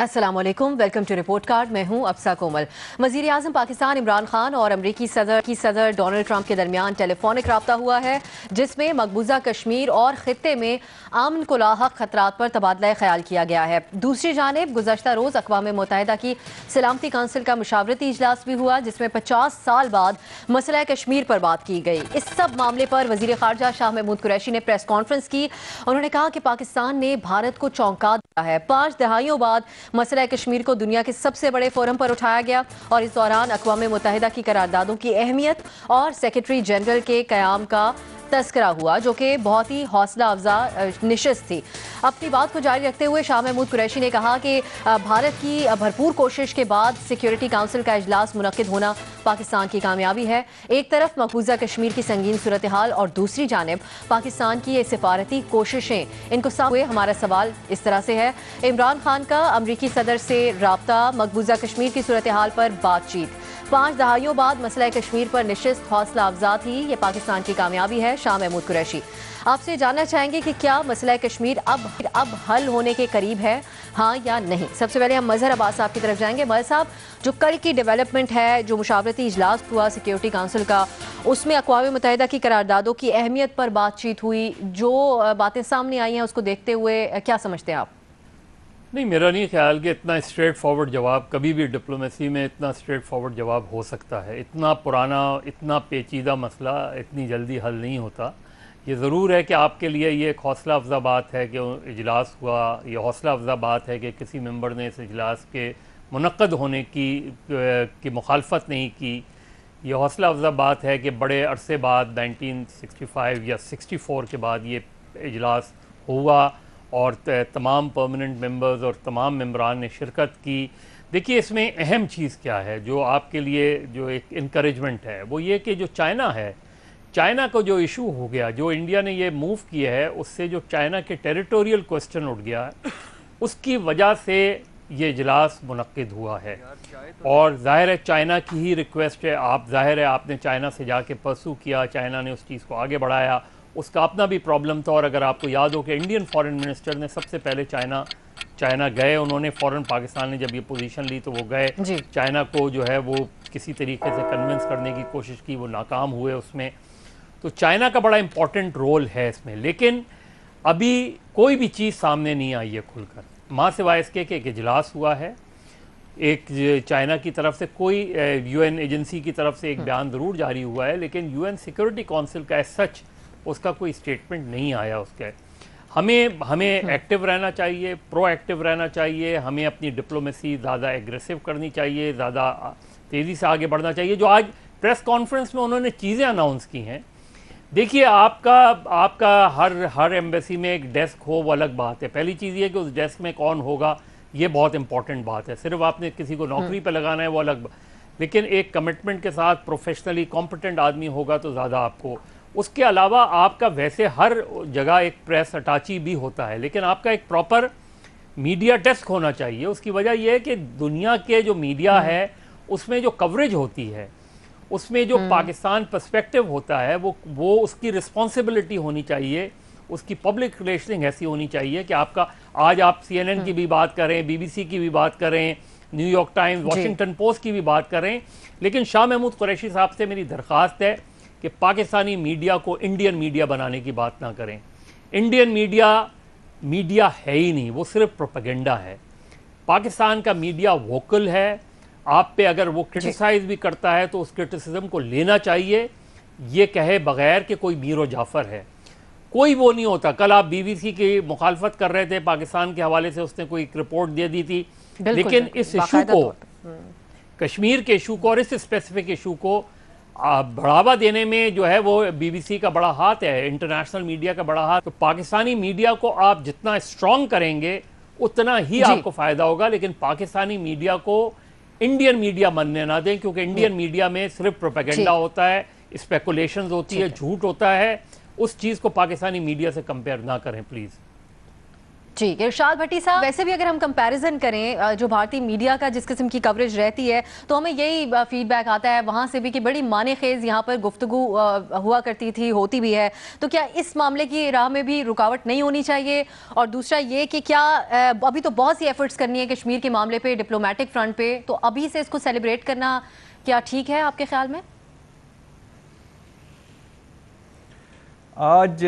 अस्सलाम वालेकुम, welcome to report card. मैं हूं अफसा कोमल। वज़ीर आज़म पाकिस्तान इमरान खान और अमरीकी सदर डोनाल्ड ट्रंप के दरमियान टेलीफोनिक रब्ता हुआ है, जिसमें मकबूजा कश्मीर और खित्ते में अमन को लाहक खतरात पर तबादला ख्याल किया गया है। दूसरी जानिब गुज़श्ता रोज़ अक़वाम मुत्तहिदा की सलामती काउंसिल का मुशावरती इजलास भी हुआ, जिसमें 50 साल बाद मसला कश्मीर पर बात की गई। इस सब मामले पर वज़ीर ख़ारजा शाह महमूद कुरैशी ने प्रेस कॉन्फ्रेंस की। उन्होंने कहा कि पाकिस्तान ने भारत को चौंका दिया है। 5 दहाइयों बाद मसला कश्मीर को दुनिया के सबसे बड़े फोरम पर उठाया गया और इस दौरान अक़वाम मुत्तहिदा की करारदादों की अहमियत और सेक्रेटरी जनरल के क़याम का तस्करा हुआ, जो कि बहुत ही हौसला अफजा निशिस्त थी। अपनी बात को जारी रखते हुए शाह महमूद कुरैशी ने कहा कि भारत की भरपूर कोशिश के बाद सिक्योरिटी काउंसिल का इजलास मुनक्किद होना पाकिस्तान की कामयाबी है। एक तरफ मकबूजा कश्मीर की संगीन सूरत हाल और दूसरी जानिब पाकिस्तान की ये सिफारती कोशिशें, इनको सामने हमारा सवाल इस तरह से है। इमरान खान का अमरीकी सदर से राब्ता, मकबूजा कश्मीर की सूरत हाल पर बातचीत, 5 दहाइयों बाद मसला कश्मीर पर निशिस्त हौसला अफजा थी, ये पाकिस्तान की कामयाबी है। शाह महमूद कुरैशी, आपसे जानना चाहेंगे कि क्या मसला कश्मीर अब हल होने के करीब है, हाँ या नहीं? सबसे पहले हम मजहर अब्बास साहब की तरफ जाएंगे। मजहर साहब, जो कल की डेवलपमेंट है, जो मुशावरती इजलास हुआ सिक्योरिटी काउंसिल का, उसमें अक़वाम मुत्तहिदा की करारदादों की अहमियत पर बातचीत हुई, जो बातें सामने आई हैं उसको देखते हुए क्या समझते हैं आप? नहीं, मेरा नहीं ख्याल कि इतना स्ट्रेट फॉरवर्ड जवाब कभी भी डिप्लोमेसी में इतना स्ट्रेट फॉरवर्ड जवाब हो सकता है। इतना पुराना, इतना पेचीदा मसला इतनी जल्दी हल नहीं होता। ये ज़रूर है कि आपके लिए ये एक हौसला अफजा बात है कि इजलास हुआ, ये हौसला अफजा बात है कि किसी मेंबर ने इस इजलास के मुनक्कद होने की मुखालफत नहीं की। ये हौसला अफजा बात है कि बड़े अरसे बाद 1965 या 64 के बाद ये इजलास हुआ और तमाम परमानेंट मेंबर्स और तमाम मेंबरान ने शिरकत की। देखिए, इसमें अहम चीज़ क्या है जो आपके लिए जो एक इनकरेजमेंट है, वो ये कि जो चाइना है, चाइना को जो इशू हो गया, जो इंडिया ने ये मूव किया है, उससे जो चाइना के टेरिटोरियल क्वेश्चन उठ गया है, उसकी वजह से ये इजलास मुनक्किद हुआ है। और ज़ाहिर है चाइना की ही रिक्वेस्ट है। ज़ाहिर है आपने चाइना से जाके परसू किया, चाइना ने उस चीज़ को आगे बढ़ाया, उसका अपना भी प्रॉब्लम था। और अगर आपको याद हो कि इंडियन फॉरेन मिनिस्टर ने सबसे पहले चाइना गए, उन्होंने फ़ौरन पाकिस्तान ने जब ये पोजीशन ली तो वो गए चाइना को जो है वो किसी तरीके से कन्विंस करने की कोशिश की, वो नाकाम हुए उसमें। तो चाइना का बड़ा इंपॉर्टेंट रोल है इसमें, लेकिन अभी कोई भी चीज़ सामने नहीं आई है खुलकर, माँ सिवाय इसके कि एक इजलास हुआ है। एक चाइना की तरफ से कोई यूएन एजेंसी की तरफ से एक बयान ज़रूर जारी हुआ है, लेकिन यूएन सिक्योरिटी काउंसिल का एज सच उसका कोई स्टेटमेंट नहीं आया उसके। हमें एक्टिव रहना चाहिए, प्रोएक्टिव रहना चाहिए, हमें अपनी डिप्लोमेसी ज़्यादा एग्रेसिव करनी चाहिए, ज़्यादा तेज़ी से आगे बढ़ना चाहिए। जो आज प्रेस कॉन्फ्रेंस में उन्होंने चीज़ें अनाउंस की हैं, देखिए आपका हर एम्बेसी में एक डेस्क हो वो अलग बात है। पहली चीज़ ये कि उस डेस्क में कौन होगा ये बहुत इंपॉर्टेंट बात है। सिर्फ आपने किसी को नौकरी पर लगाना है वो अलग, लेकिन एक कमिटमेंट के साथ प्रोफेशनली कॉम्पिटेंट आदमी होगा तो ज़्यादा आपको। उसके अलावा आपका वैसे हर जगह एक प्रेस अटाची भी होता है, लेकिन आपका एक प्रॉपर मीडिया डेस्क होना चाहिए। उसकी वजह यह है कि दुनिया के जो मीडिया है उसमें जो कवरेज होती है, उसमें जो पाकिस्तान पर्सपेक्टिव होता है, वो उसकी रिस्पॉन्सिबिलिटी होनी चाहिए, उसकी पब्लिक रिलेशनिंग ऐसी होनी चाहिए कि आपका आज आप CNN की भी बात करें, BBC की भी बात करें, न्यूयॉर्क टाइम्स, वॉशिंगटन पोस्ट की भी बात करें, लेकिन शाह महमूद कुरैशी साहब से मेरी दरख्वास्त है कि पाकिस्तानी मीडिया को इंडियन मीडिया बनाने की बात ना करें। इंडियन मीडिया है ही नहीं, वो सिर्फ प्रोपेगेंडा है। पाकिस्तान का मीडिया वोकल है। आप पे अगर वो क्रिटिसाइज भी करता है तो उस क्रिटिसिज्म को लेना चाहिए, ये कहे बगैर कि कोई मीर जाफ़र है, कोई वो नहीं होता। कल आप BBC की मुखालफत कर रहे थे पाकिस्तान के हवाले से, उसने कोई रिपोर्ट दे दी थी, लेकिन इस इशू को, कश्मीर के इशू को और इस स्पेसिफिक इशू को बढ़ावा देने में जो है वो BBC का बड़ा हाथ है, इंटरनेशनल मीडिया का बड़ा हाथ। तो पाकिस्तानी मीडिया को आप जितना स्ट्रॉन्ग करेंगे उतना ही आपको फायदा होगा, लेकिन पाकिस्तानी मीडिया को इंडियन मीडिया बनने ना दें, क्योंकि इंडियन मीडिया में सिर्फ प्रोपेगेंडा होता है, स्पेकुलेशंस होती है, झूठ होता है। उस चीज़ को पाकिस्तानी मीडिया से कंपेयर ना करें प्लीज़। जी, इरशाद भट्टी साहब, वैसे भी अगर हम कंपैरिजन करें जो भारतीय मीडिया का जिस किस्म की कवरेज रहती है तो हमें यही फीडबैक आता है वहाँ से भी कि बड़ी माने खेज यहाँ पर गुफ्तगू हुआ करती थी, होती भी है। तो क्या इस मामले की राह में भी रुकावट नहीं होनी चाहिए? और दूसरा ये कि क्या अभी तो बहुत सी एफर्ट्स करनी है कश्मीर के मामले पे, डिप्लोमेटिक फ्रंट पे, तो अभी से इसको सेलिब्रेट करना क्या ठीक है आपके ख्याल में? आज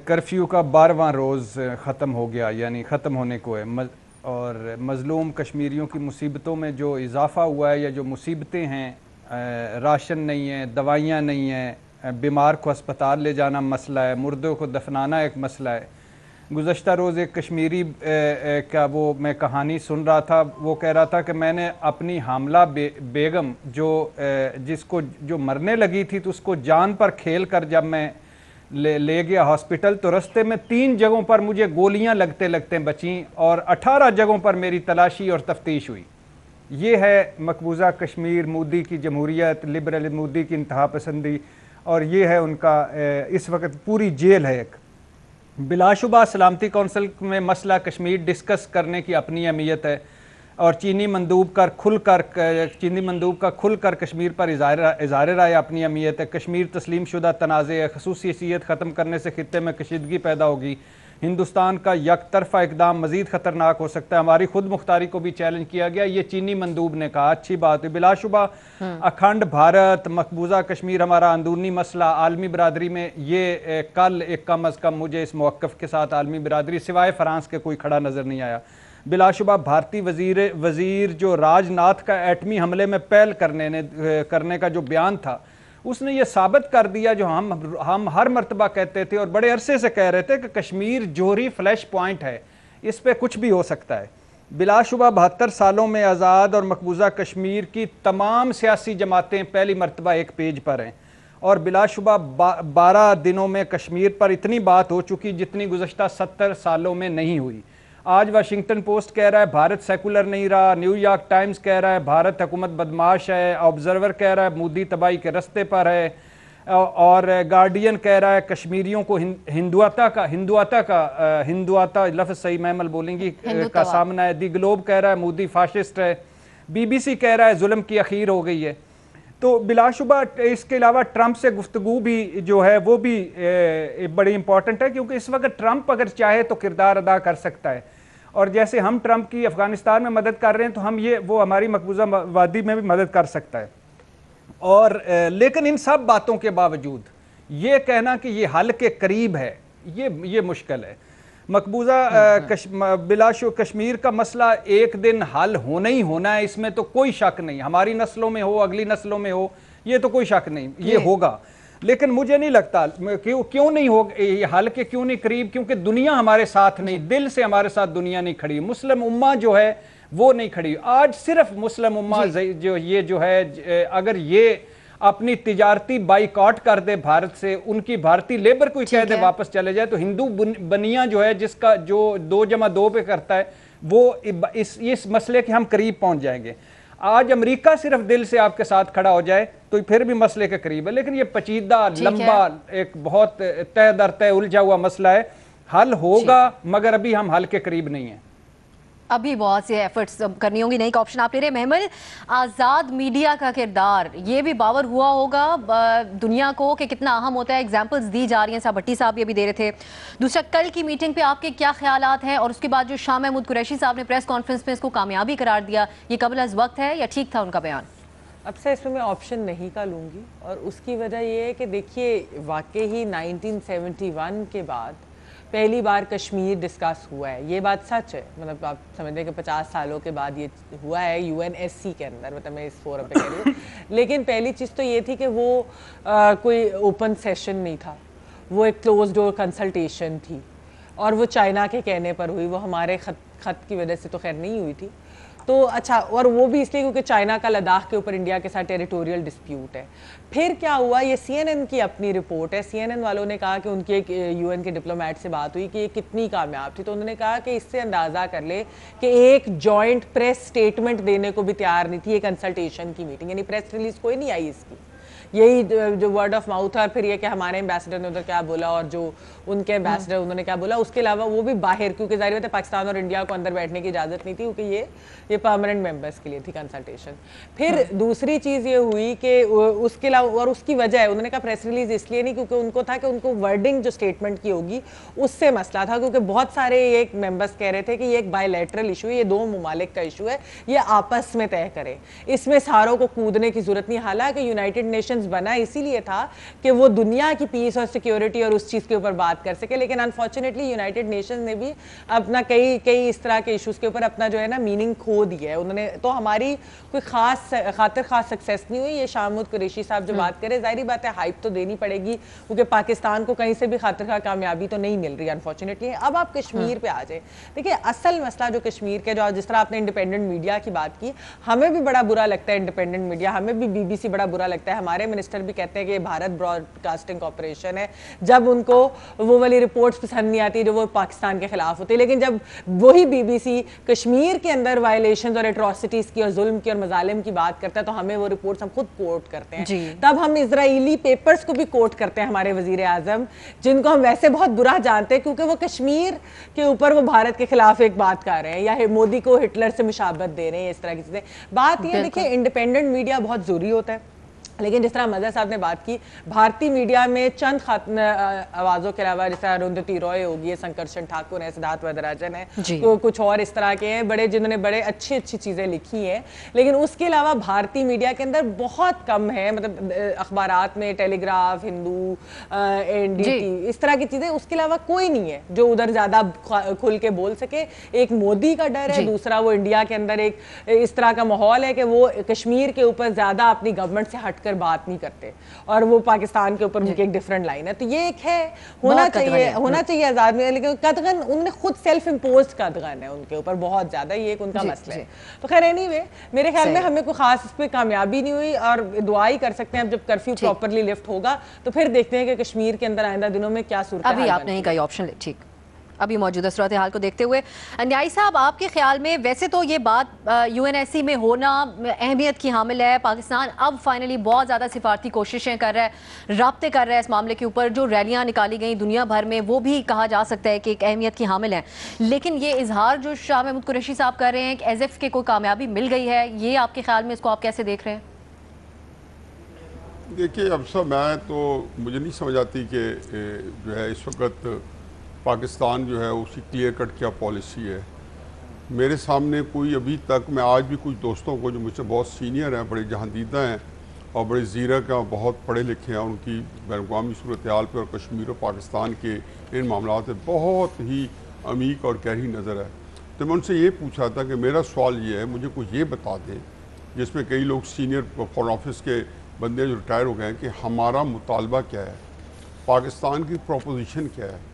कर्फ्यू का 12वां रोज़ ख़त्म हो गया, यानी ख़त्म होने को है। और मज़लूम कश्मीरियों की मुसीबतों में जो इजाफ़ा हुआ है या जो मुसीबतें हैं, राशन नहीं है, दवाइयाँ नहीं हैं, बीमार को अस्पताल ले जाना मसला है, मुर्दों को दफनाना एक मसला है। गुज़श्ता रोज़ एक कश्मीरी का वो मैं कहानी सुन रहा था, वो कह रहा था कि मैंने अपनी हामला बेगम जिसको जो मरने लगी थी तो उसको जान पर खेल कर जब मैं ले गया हॉस्पिटल तो रास्ते में 3 जगहों पर मुझे गोलियां लगते लगते बचीं और 18 जगहों पर मेरी तलाशी और तफ्तीश हुई। ये है मकबूजा कश्मीर, मोदी की जमहूरियत, लिबरल मोदी की इंतहा पसंदी, और ये है उनका इस वक्त पूरी जेल है एक। बिलाशुबा सलामती कौंसिल में मसला कश्मीर डिस्कस करने की अपनी अहमियत है और चीनी मंदूब का खुलकर कश्मीर पर इज़हार राय अपनी अहमियत है। कश्मीर तस्लीम शुदा तनाज़े है, खसूसी हैसियत ख़त्म करने से खित्ते में कशीदगी पैदा होगी। हिंदुस्तान का यकतरफा इकदाम मज़ीद ख़तरनाक हो सकता है। हमारी खुद मुख्तारी को भी चैलेंज किया गया, ये चीनी मंदूब ने कहा, अच्छी बात है। बिलाशुबा अखंड भारत, मकबूजा कश्मीर हमारा अंदरूनी मसला आलमी बरादरी में, ये कल एक कम अज़ कम मुझे इस मौक़िफ़ के साथ आलमी बरादरी सिवाय फ्रांस के कोई खड़ा नज़र नहीं आया। बिलाशुबा भारतीय वज़ीर जो राजनाथ का एटमी हमले में पहल करने का जो बयान था, उसने ये साबित कर दिया जो हम हर मर्तबा कहते थे और बड़े अरसे से कह रहे थे कि कश्मीर जोहरी फ्लैश पॉइंट है, इस पे कुछ भी हो सकता है। बिलाशुबा 72 सालों में आज़ाद और मकबूजा कश्मीर की तमाम सियासी जमातें पहली मर्तबा एक पेज पर हैं और बिलाशुबा 12 दिनों में कश्मीर पर इतनी बात हो चुकी जितनी गुज़श्ता 70 सालों में नहीं हुई। आज वाशिंगटन पोस्ट कह रहा है भारत सेकुलर नहीं रहा, न्यूयॉर्क टाइम्स कह रहा है भारत हुकूमत बदमाश है, ऑब्जर्वर कह रहा है मोदी तबाही के रास्ते पर है, और गार्डियन कह रहा है कश्मीरियों को हिंदुआता लफ्ज़ सही महमल बोलेंगी का सामना है। दी ग्लोब कह रहा है मोदी फाशिस्ट है। BBC कह रहा है जुल्म की अखीर हो गई है। तो बिलाशुबा इसके अलावा ट्रंप से गुफ्तगू भी जो है वो भी बड़ी इंपॉर्टेंट है, क्योंकि इस वक्त ट्रंप अगर चाहे तो किरदार अदा कर सकता है, और जैसे हम ट्रंप की अफगानिस्तान में मदद कर रहे हैं तो हम वो हमारी मकबूजा वादी में भी मदद कर सकता है। और लेकिन इन सब बातों के बावजूद ये कहना कि ये हल के करीब है, ये मुश्किल है। मकबूजा बिलाशु कश्मीर का मसला एक दिन हल होना ही होना है, इसमें तो कोई शक नहीं। हमारी नस्लों में हो, अगली नस्लों में हो, ये तो कोई शक नहीं, ये होगा। लेकिन मुझे नहीं लगता क्यों नहीं हो ये हल के क्यों नहीं करीब, क्योंकि दुनिया हमारे साथ नहीं, दिल से हमारे साथ दुनिया नहीं खड़ी। मुस्लिम उम्मा जो है वो नहीं खड़ी। आज सिर्फ मुस्लिम उम्मा जो है अगर ये अपनी तिजारती बाइकआउट कर दे भारत से, उनकी भारतीय लेबर को कह दे वापस चले जाए, तो हिंदू बनिया जो है जिसका जो 2+2 पे करता है वो इस मसले के हम करीब पहुंच जाएंगे। आज अमेरिका सिर्फ दिल से आपके साथ खड़ा हो जाए तो फिर भी मसले के करीब है, लेकिन ये पेचीदा लंबा एक बहुत तय दर तय उलझा हुआ मसला है। हल होगा मगर अभी हम हल के करीब नहीं है। अभी बहुत से एफर्ट्स करनी होंगी। नई का ऑप्शन आप ले रहे हैं महमल, आज़ाद मीडिया का किरदार ये भी बावर हुआ होगा दुनिया को कि कितना अहम होता है। एग्जांपल्स दी जा रही हैं, साहब भट्टी साहब ये भी दे रहे थे। दूसरा, कल की मीटिंग पे आपके क्या ख्यालात हैं, और उसके बाद जो शाह महमूद कुरैशी साहब ने प्रेस कॉन्फ्रेंस में इसको कामयाबी करार दिया, ये कबल अज़ वक्त है या ठीक था उनका बयान? अब से इसमें मैं ऑप्शन नहीं का लूँगी, और उसकी वजह ये है कि देखिए वाकई ही 1971 के बाद पहली बार कश्मीर डिस्कस हुआ है, ये बात सच है। मतलब आप समझते हैं कि 50 सालों के बाद ये हुआ है UNSC के अंदर, मतलब मैं इस फोरम पे कह रही हूँ। लेकिन पहली चीज़ तो ये थी कि वो कोई ओपन सेशन नहीं था, वो एक क्लोज डोर कंसल्टेशन थी, और वो चाइना के कहने पर हुई, वो हमारे खत की वजह से तो खैर नहीं हुई थी। तो अच्छा, और वो भी इसलिए क्योंकि चाइना का लद्दाख के ऊपर इंडिया के साथ टेरिटोरियल डिस्प्यूट है। फिर क्या हुआ, ये CNN की अपनी रिपोर्ट है। CNN वालों ने कहा कि उनकी एक UN के डिप्लोमेट से बात हुई कि ये कितनी कामयाब थी, तो उन्होंने कहा कि इससे अंदाज़ा कर ले कि एक जॉइंट प्रेस स्टेटमेंट देने को भी तैयार नहीं थी, ये कंसल्टेशन की मीटिंग, यानी प्रेस रिलीज कोई नहीं आई इसकी, यही जो वर्ड ऑफ माउथ है, और फिर ये कि हमारे एम्बेसडर ने उधर क्या बोला और जो उनके एम्बेसडर उन्होंने क्या बोला, उसके अलावा वो भी बाहर, क्योंकि जाहिर बात है पाकिस्तान और इंडिया को अंदर बैठने की इजाज़त नहीं थी, क्योंकि ये परमानेंट मेंबर्स के लिए थी कंसल्टेशन। फिर दूसरी चीज़ ये हुई कि उसके अलावा, और उसकी वजह है उन्होंने कहा प्रेस रिलीज इसलिए नहीं क्योंकि उनको था कि उनको वर्डिंग जो स्टेटमेंट की होगी उससे मसला था, क्योंकि बहुत सारे ये मेंबर्स कह रहे थे कि ये एक बायलैटरल इशू है, ये दो ममालिक का इशू है, ये आपस में तय करे, इसमें सारों को कूदने की जरूरत नहीं। हालांकि यूनाइटेड नेशंस बना इसीलिए था कि वो दुनिया की पीस और सिक्योरिटी और उस चीज़ के ऊपर बात कर सके, लेकिन अनफॉर्चुनेटली यूनाइटेड नेशंस ने भी अपना कई इस तरह के इशूज़ के ऊपर अपना जो है ना मीनिंग खो दिया है उन्होंने। तो हमारी कोई खास सक्सेस नहीं हुई। ये शाहमूद कुरैशी साहब जो बात करें, जाहिर बात है हाइप तो देनी पड़ेगी, क्योंकि पाकिस्तान को कहीं से भी खातिर कामयाबी तो नहीं मिल रही अनफॉर्चुनेटली। अब आप कश्मीर पे आ जाए, देखिए असल मसला जो कश्मीर के, जो जिस तरह आपने इंडिपेंडेंट मीडिया की बात की, हमें भी बड़ा बुरा लगता है इंडिपेंडेंट मीडिया, हमें भी BBC बड़ा बुरा लगता है। हमारे मिनिस्टर भी कहते हैं कि भारत ब्रॉडकास्टिंग कॉर्पोरेशन है, जब उनको वो वाली रिपोर्ट्स पसंद नहीं आती जो वो पाकिस्तान के खिलाफ होती है, लेकिन जब वही BBC कश्मीर के अंदर वायलेशंस और एट्रोसिटीज की और जुल्म की और मजालिम की बात करता है तो हमें वो रिपोर्ट्स हम खुद कोट करते हैं। तब हम इजरायली पेपर्स को भी कोट करते हैं, हमारे वजीर आजम जिनको हम वैसे बहुत बुरा जानते हैं क्योंकि वो कश्मीर के ऊपर वो भारत के खिलाफ एक बात कर रहे हैं या मोदी को हिटलर से मुशाबत दे रहे हैं, इस तरह की चीजें। बात यह देखिए इंडिपेंडेंट मीडिया बहुत जरूरी होता है, लेकिन जिस तरह मज़ा साहब ने बात की, भारतीय मीडिया में चंद आवाज़ों के अलावा जैसे अरुंधति रॉय होगी, संकर्षण ठाकुर है, सिद्धार्थ वरदराजन है, तो कुछ और इस तरह के हैं बड़े जिन्होंने बड़े अच्छी चीज़ें लिखी हैं, लेकिन उसके अलावा भारतीय मीडिया के अंदर बहुत कम है, मतलब अखबारात में टेलीग्राफ, हिंदू, NDT, इस तरह की चीज़ें, उसके अलावा कोई नहीं है जो उधर ज़्यादा खुल के बोल सके। एक मोदी का डर है, दूसरा वो इंडिया के अंदर एक इस तरह का माहौल है कि वो कश्मीर के ऊपर ज़्यादा अपनी गवर्नमेंट से हट बात नहीं करते और वो पाकिस्तान के ऊपर उनकी एक डिफरेंट लाइन है। तो ये एक है, होना चाहिए आजाद में, लेकिन कदगन उन्होंने खुद सेल्फ इम्पोज्ड कदगन है उनके ऊपर बहुत ज्यादा, ये एक उनका मसला है। तो खैर एनीवे मेरे ख्याल में हमें कोई खास इस पे कामयाबी नहीं हुई और दुआ ही कर सकते हैं अब जब कर्फ्यू प्रॉपरली लिफ्ट होगा तो फिर देखते हैं कि कश्मीर के अंदर आइंदा दिनों में क्या सूरत है। अभी आपने ही कई ऑप्शन ठीक अभी मौजूदा सूरत हाल को देखते हुए न्याई साहब, आपके ख्याल में वैसे तो ये बात UNSC में होना अहमियत की हामिल है, पाकिस्तान अब फाइनली बहुत ज़्यादा सिफारती कोशिशें कर रहा है, राब्ते कर रहा है इस मामले के ऊपर, जो रैलियां निकाली गई दुनिया भर में वो भी कहा जा सकता है कि एक अहमियत की हामिल है, लेकिन ये इजहार जो शाह महमूद कुरैशी साहब कर रहे हैं कि एज इफ के कोई कामयाबी मिल गई है, ये आपके ख्याल में इसको आप कैसे देख रहे हैं? देखिए अब सब मैं तो मुझे नहीं समझ आती कि जो है इस वक्त पाकिस्तान जो है उसकी क्लियर कट क्या पॉलिसी है। मेरे सामने कोई अभी तक, मैं आज भी कुछ दोस्तों को जो मुझसे बहुत सीनियर हैं, बड़े जहांदीदा हैं और बड़े ज़ीरक हैं, बहुत पढ़े लिखे हैं, उनकी बैन-अवी सूरत हाल पर और कश्मीर और पाकिस्तान के इन मामलों पर बहुत ही अमीक और गहरी नज़र है। तो मैं उनसे ये पूछा था कि मेरा सवाल ये है, मुझे कुछ ये बता दें, जिसमें कई लोग सीनियर फॉरेन ऑफिस के बंदे जो रिटायर हो गए हैं, कि हमारा मुतालबा क्या है, पाकिस्तान की प्रोपोजिशन क्या है,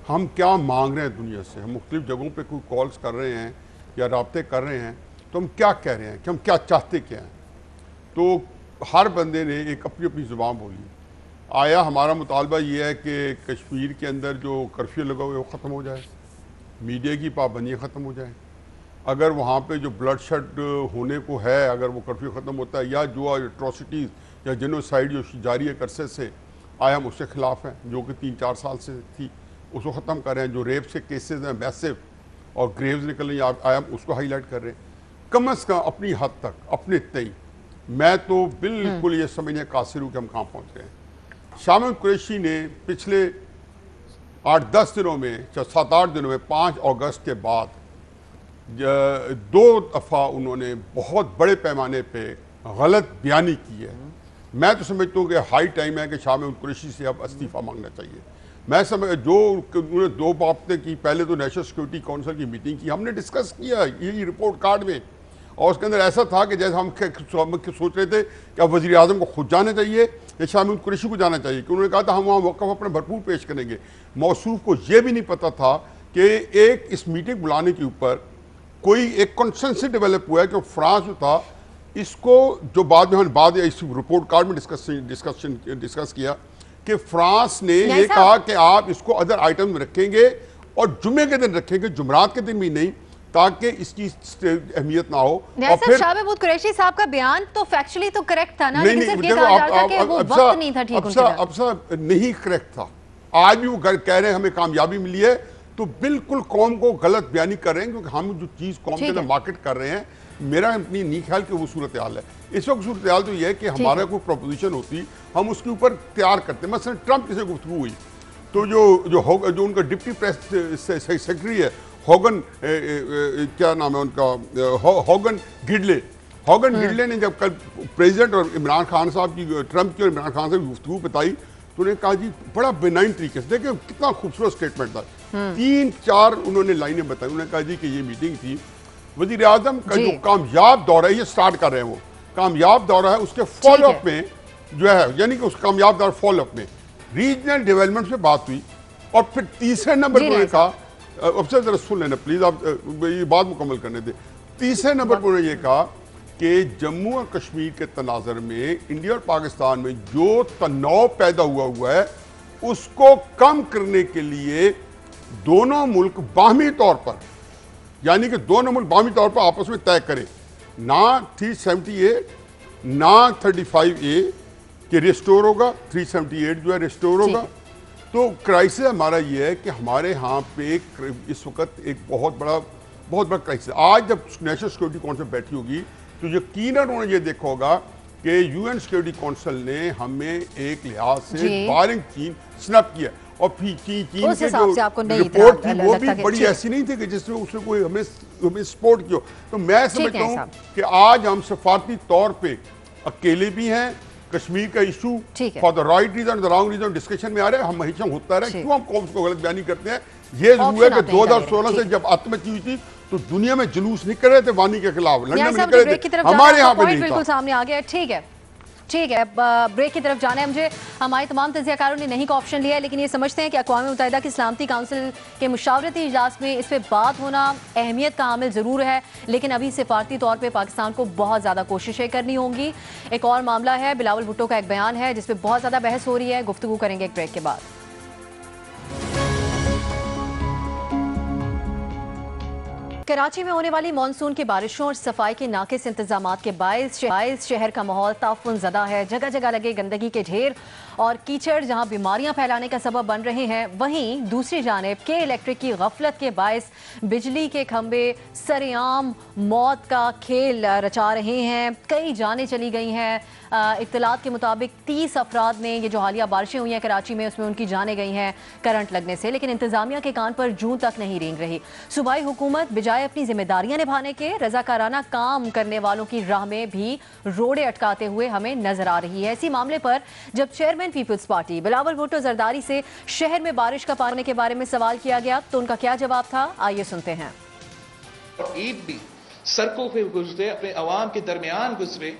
हम क्या मांग रहे हैं दुनिया से। हम मुख्तलिफ जगहों पे कोई कॉल्स कर रहे हैं या राब्ते कर रहे हैं तो हम क्या कह रहे हैं कि हम क्या चाहते क्या हैं। तो हर बंदे ने एक अपनी अपनी ज़ुबान बोली। आया हमारा मुतालबा ये है कि कश्मीर के अंदर जो कर्फ्यू लगा हुआ है वो ख़त्म हो जाए, मीडिया की पाबंदियाँ ख़त्म हो जाएँ, अगर वहाँ पे जो ब्लड शेड होने को है अगर वो कर्फ्यू ख़त्म होता है, या जो एट्रोसिटीज़ या जेनोसाइड जो जारी है अरसे से, आया हम उसके ख़िलाफ़ हैं जो कि 3-4 साल से थी, उसको ख़त्म कर रहे हैं। जो रेप से केसेस हैं मैसिव और ग्रेव्स निकल रही आया उसको हाईलाइट कर रहे हैं। कम अज़ कम अपनी हद तक अपने तय मैं तो बिल्कुल ये समझने कासिर हूँ कि हम कहाँ पहुँच गए हैं। शाह महमूद कुरैशी ने पिछले 8-10 दिनों में, 7-8 दिनों में, 5 अगस्त के बाद 2 दफ़ा उन्होंने बहुत बड़े पैमाने पर गलत बयानी की है। मैं तो समझता हूँ कि हाई टाइम है कि शाह महमूद कुरैशी से अब इस्तीफ़ा मांगना चाहिए। मैं समझ जो उन्होंने 2 बातें की, पहले तो नेशनल सिक्योरिटी काउंसिल की मीटिंग की, हमने डिस्कस किया ये रिपोर्ट कार्ड में, और उसके अंदर ऐसा था कि जैसे हम सोच रहे थे कि अब वज़ीर आज़म को खुद जाना चाहिए या शाह महमूद कुरैशी को जाना चाहिए, कि उन्होंने कहा था हम वहाँ वक़्फ़ अपने भरपूर पेश करेंगे। मौसूफ को ये भी नहीं पता था कि एक इस मीटिंग बुलाने के ऊपर कोई एक कंसेंसस डेवलप हुआ है कि फ्रांस जो था इसको, जो बाद में इस रिपोर्ट कार्ड में डिस्कस किया कि फ्रांस ने ये कहा कि आप इसको अदर आइटम में रखेंगे और जुम्मे के दिन रखेंगे, जुमरात के दिन भी नहीं, ताकि इसकी अहमियत ना हो। और फिर शाह महमूद कुरैशी साहब का बयान तो फैक्चुअली तो करेक्ट था ना, लेकिन सिर्फ ये कहा जा रहा था कि वो वक्त नहीं था ठीक उनके साथ। अब नहीं करेक्ट था, आज भी वो कह रहे हैं हमें कामयाबी मिली है, तो बिल्कुल कौम को गलत बयानी कर रहे हैं, क्योंकि हम जो चीज कौम के अंदर मार्केट कर रहे हैं, मेरा अपनी नहीं ख्याल कि वो सूरत हाल है। इस वक्त सूरत हाल तो ये है कि हमारा कोई प्रोपोजिशन होती, हम उसके ऊपर तैयार करते। मसलन ट्रंप से गुफ्तगू हुई तो जो उनका डिप्टी प्रेस सेक्रेटरी है होगन, क्या नाम है उनका, होगन गिडले ने जब कल प्रेसिडेंट और इमरान खान साहब की, ट्रंप की और इमरान खान साहब की गुफ्तगू बताई, तो उन्होंने कहा जी बड़ा बेनाइन तरीके से, देखिए कितना खूबसूरत स्टेटमेंट था, 3-4 उन्होंने लाइनें बताई। उन्होंने कहा जी कि ये मीटिंग थी, वज़ीर आज़म का जो कामयाब दौरा है, ये स्टार्ट कर रहे हैं वो कामयाब दौरा है, उसके फॉलोअप में जो है, यानी कि उस कामयाब दौरा फॉलोअप में रीजनल डेवलपमेंट से बात हुई। और फिर तीसरे नंबर पर उन्होंने कहा, अब से जरा सुन लेना प्लीज, आप ये बात मुकम्मल करने दें। तीसरे नंबर पर उन्होंने ये कहा कि जम्मू और कश्मीर के तनाज़र में इंडिया और पाकिस्तान में जो तनाव पैदा हुआ है, उसको कम करने के लिए दोनों मुल्क बाहमी तौर पर, यानी कि दोनों मुल्क बाहमी तौर पर आपस में तय करें, ना 370A ना 35A कि रिस्टोर होगा, 378 जो है रिस्टोर होगा। तो क्राइसिस हमारा ये है कि हमारे यहाँ पे इस वक्त एक बहुत बड़ा क्राइसिस। आज जब नेशनल सिक्योरिटी काउंसिल बैठी होगी तो यकीनन उन्होंने ये देखा होगा कि यूएन सिक्योरिटी काउंसिल ने हमें एक लिहाज से बारिंग चीन स्नैप किया, और फिर चीन के जो रिपोर्ट थी वो भी बड़ी ऐसी नहीं थी कि जिसमें उसने कोई हमें सपोर्ट किया। तो मैं समझता हूँ कि आज हम सफारती तौर पे अकेले भी हैं, कश्मीर का issue for the right reason the wrong reason discussion में आ रहा है, हम हमेशा होता रहे, क्यों हम कौम को गलत बयानी करते हैं। ये जरूर है कि 2016 से जब आत्महत्या हुई थी तो दुनिया में जुलूस निकल रहे थे वानी के खिलाफ, लंदन में निकल रहे थे, हमारे यहाँ पे नहीं था। बिल्कुल सामने आ गया। ठीक है, ब्रेक की तरफ जाना है मुझे। हमारे तमाम तज्ज़ियाकारों ने नहीं का ऑप्शन लिया है, लेकिन ये समझते हैं कि अक़वाम मुत्तहिदा की सलामती काउंसिल के मुशावरती इजलास में इस पर बात होना अहमियत का हामिल ज़रूर है, लेकिन अभी सिफारती तौर पर पाकिस्तान को बहुत ज़्यादा कोशिशें करनी होंगी। एक और मामला है, बिलावल भुट्टो का एक बयान है जिस पर बहुत ज़्यादा बहस हो रही है। गुफ्तगू करेंगे एक ब्रेक के बाद। कराची में होने वाली मानसून की बारिशों और सफाई के नाकिस इंतजामात के बायस शहर का माहौल ताफुन ज़दा है। जगह जगह लगे गंदगी के ढेर और कीचड़ जहां बीमारियां फैलाने का सबब बन रहे हैं, वहीं दूसरी जानिब के इलेक्ट्रिक की गफलत के बायस बिजली के खंभे सरेआम मौत का खेल रचा रहे हैं। कई जानें चली गई हैं। इत्तलात के मुताबिक 30 अफराद ने, ये जो हालिया बारिशें हुई हैं कराची में, उसमें उनकी जानें गई हैं करंट लगने से, लेकिन इंतजामिया के कान पर जूं तक नहीं रेंग रही। सूबाई हुकूमत बजाय अपनी जिम्मेदारियां निभाने के रजाकाराना काम करने वालों की राह में भी रोड़े अटकाते हुए हमें नजर आ रही है। इसी मामले पर जब chairman people's party Bilawal Bhutto Zardari से शहर में बारिश का पानी के बारे में सवाल किया गया तो उनका क्या जवाब था, आइए सुनते हैं। ईद भी सड़कों पे गुजरे, अपने अवाम के दरमियान गुजरे।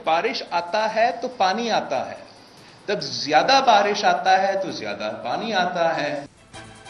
बारिश आता है तो पानी आता है, जब ज्यादा बारिश आता है तो ज्यादा पानी आता है।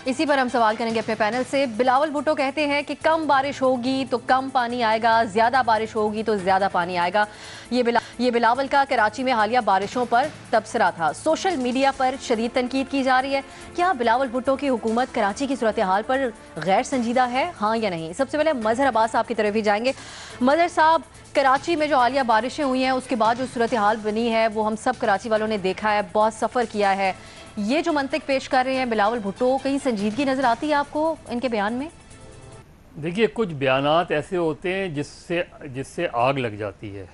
इसी पर हम सवाल करेंगे अपने पैनल से। बिलावल भुट्टो कहते हैं कि कम बारिश होगी तो कम पानी आएगा, ज्यादा बारिश होगी तो ज्यादा पानी आएगा। ये बिलावल का कराची में हालिया बारिशों पर तबसरा था। सोशल मीडिया पर शदीद तनकीद की जा रही है। क्या बिलावल भुट्टो की हुकूमत कराची की सूरत हाल पर गैर संजीदा है, हाँ या नहीं? सबसे पहले मजहर अब्बास साहब की तरफ ही जाएंगे। मजहर साहब, कराची में जो हालिया बारिशें हुई हैं उसके बाद जो सूरत हाल बनी है वो हम सब कराची वालों ने देखा है, बहुत सफ़र किया है। ये जो मंतिक पेश कर रहे हैं बिलावल भुट्टो, कहीं संजीदगी नजर आती है आपको इनके बयान में? देखिए, कुछ बयानात ऐसे होते हैं जिससे आग लग जाती है।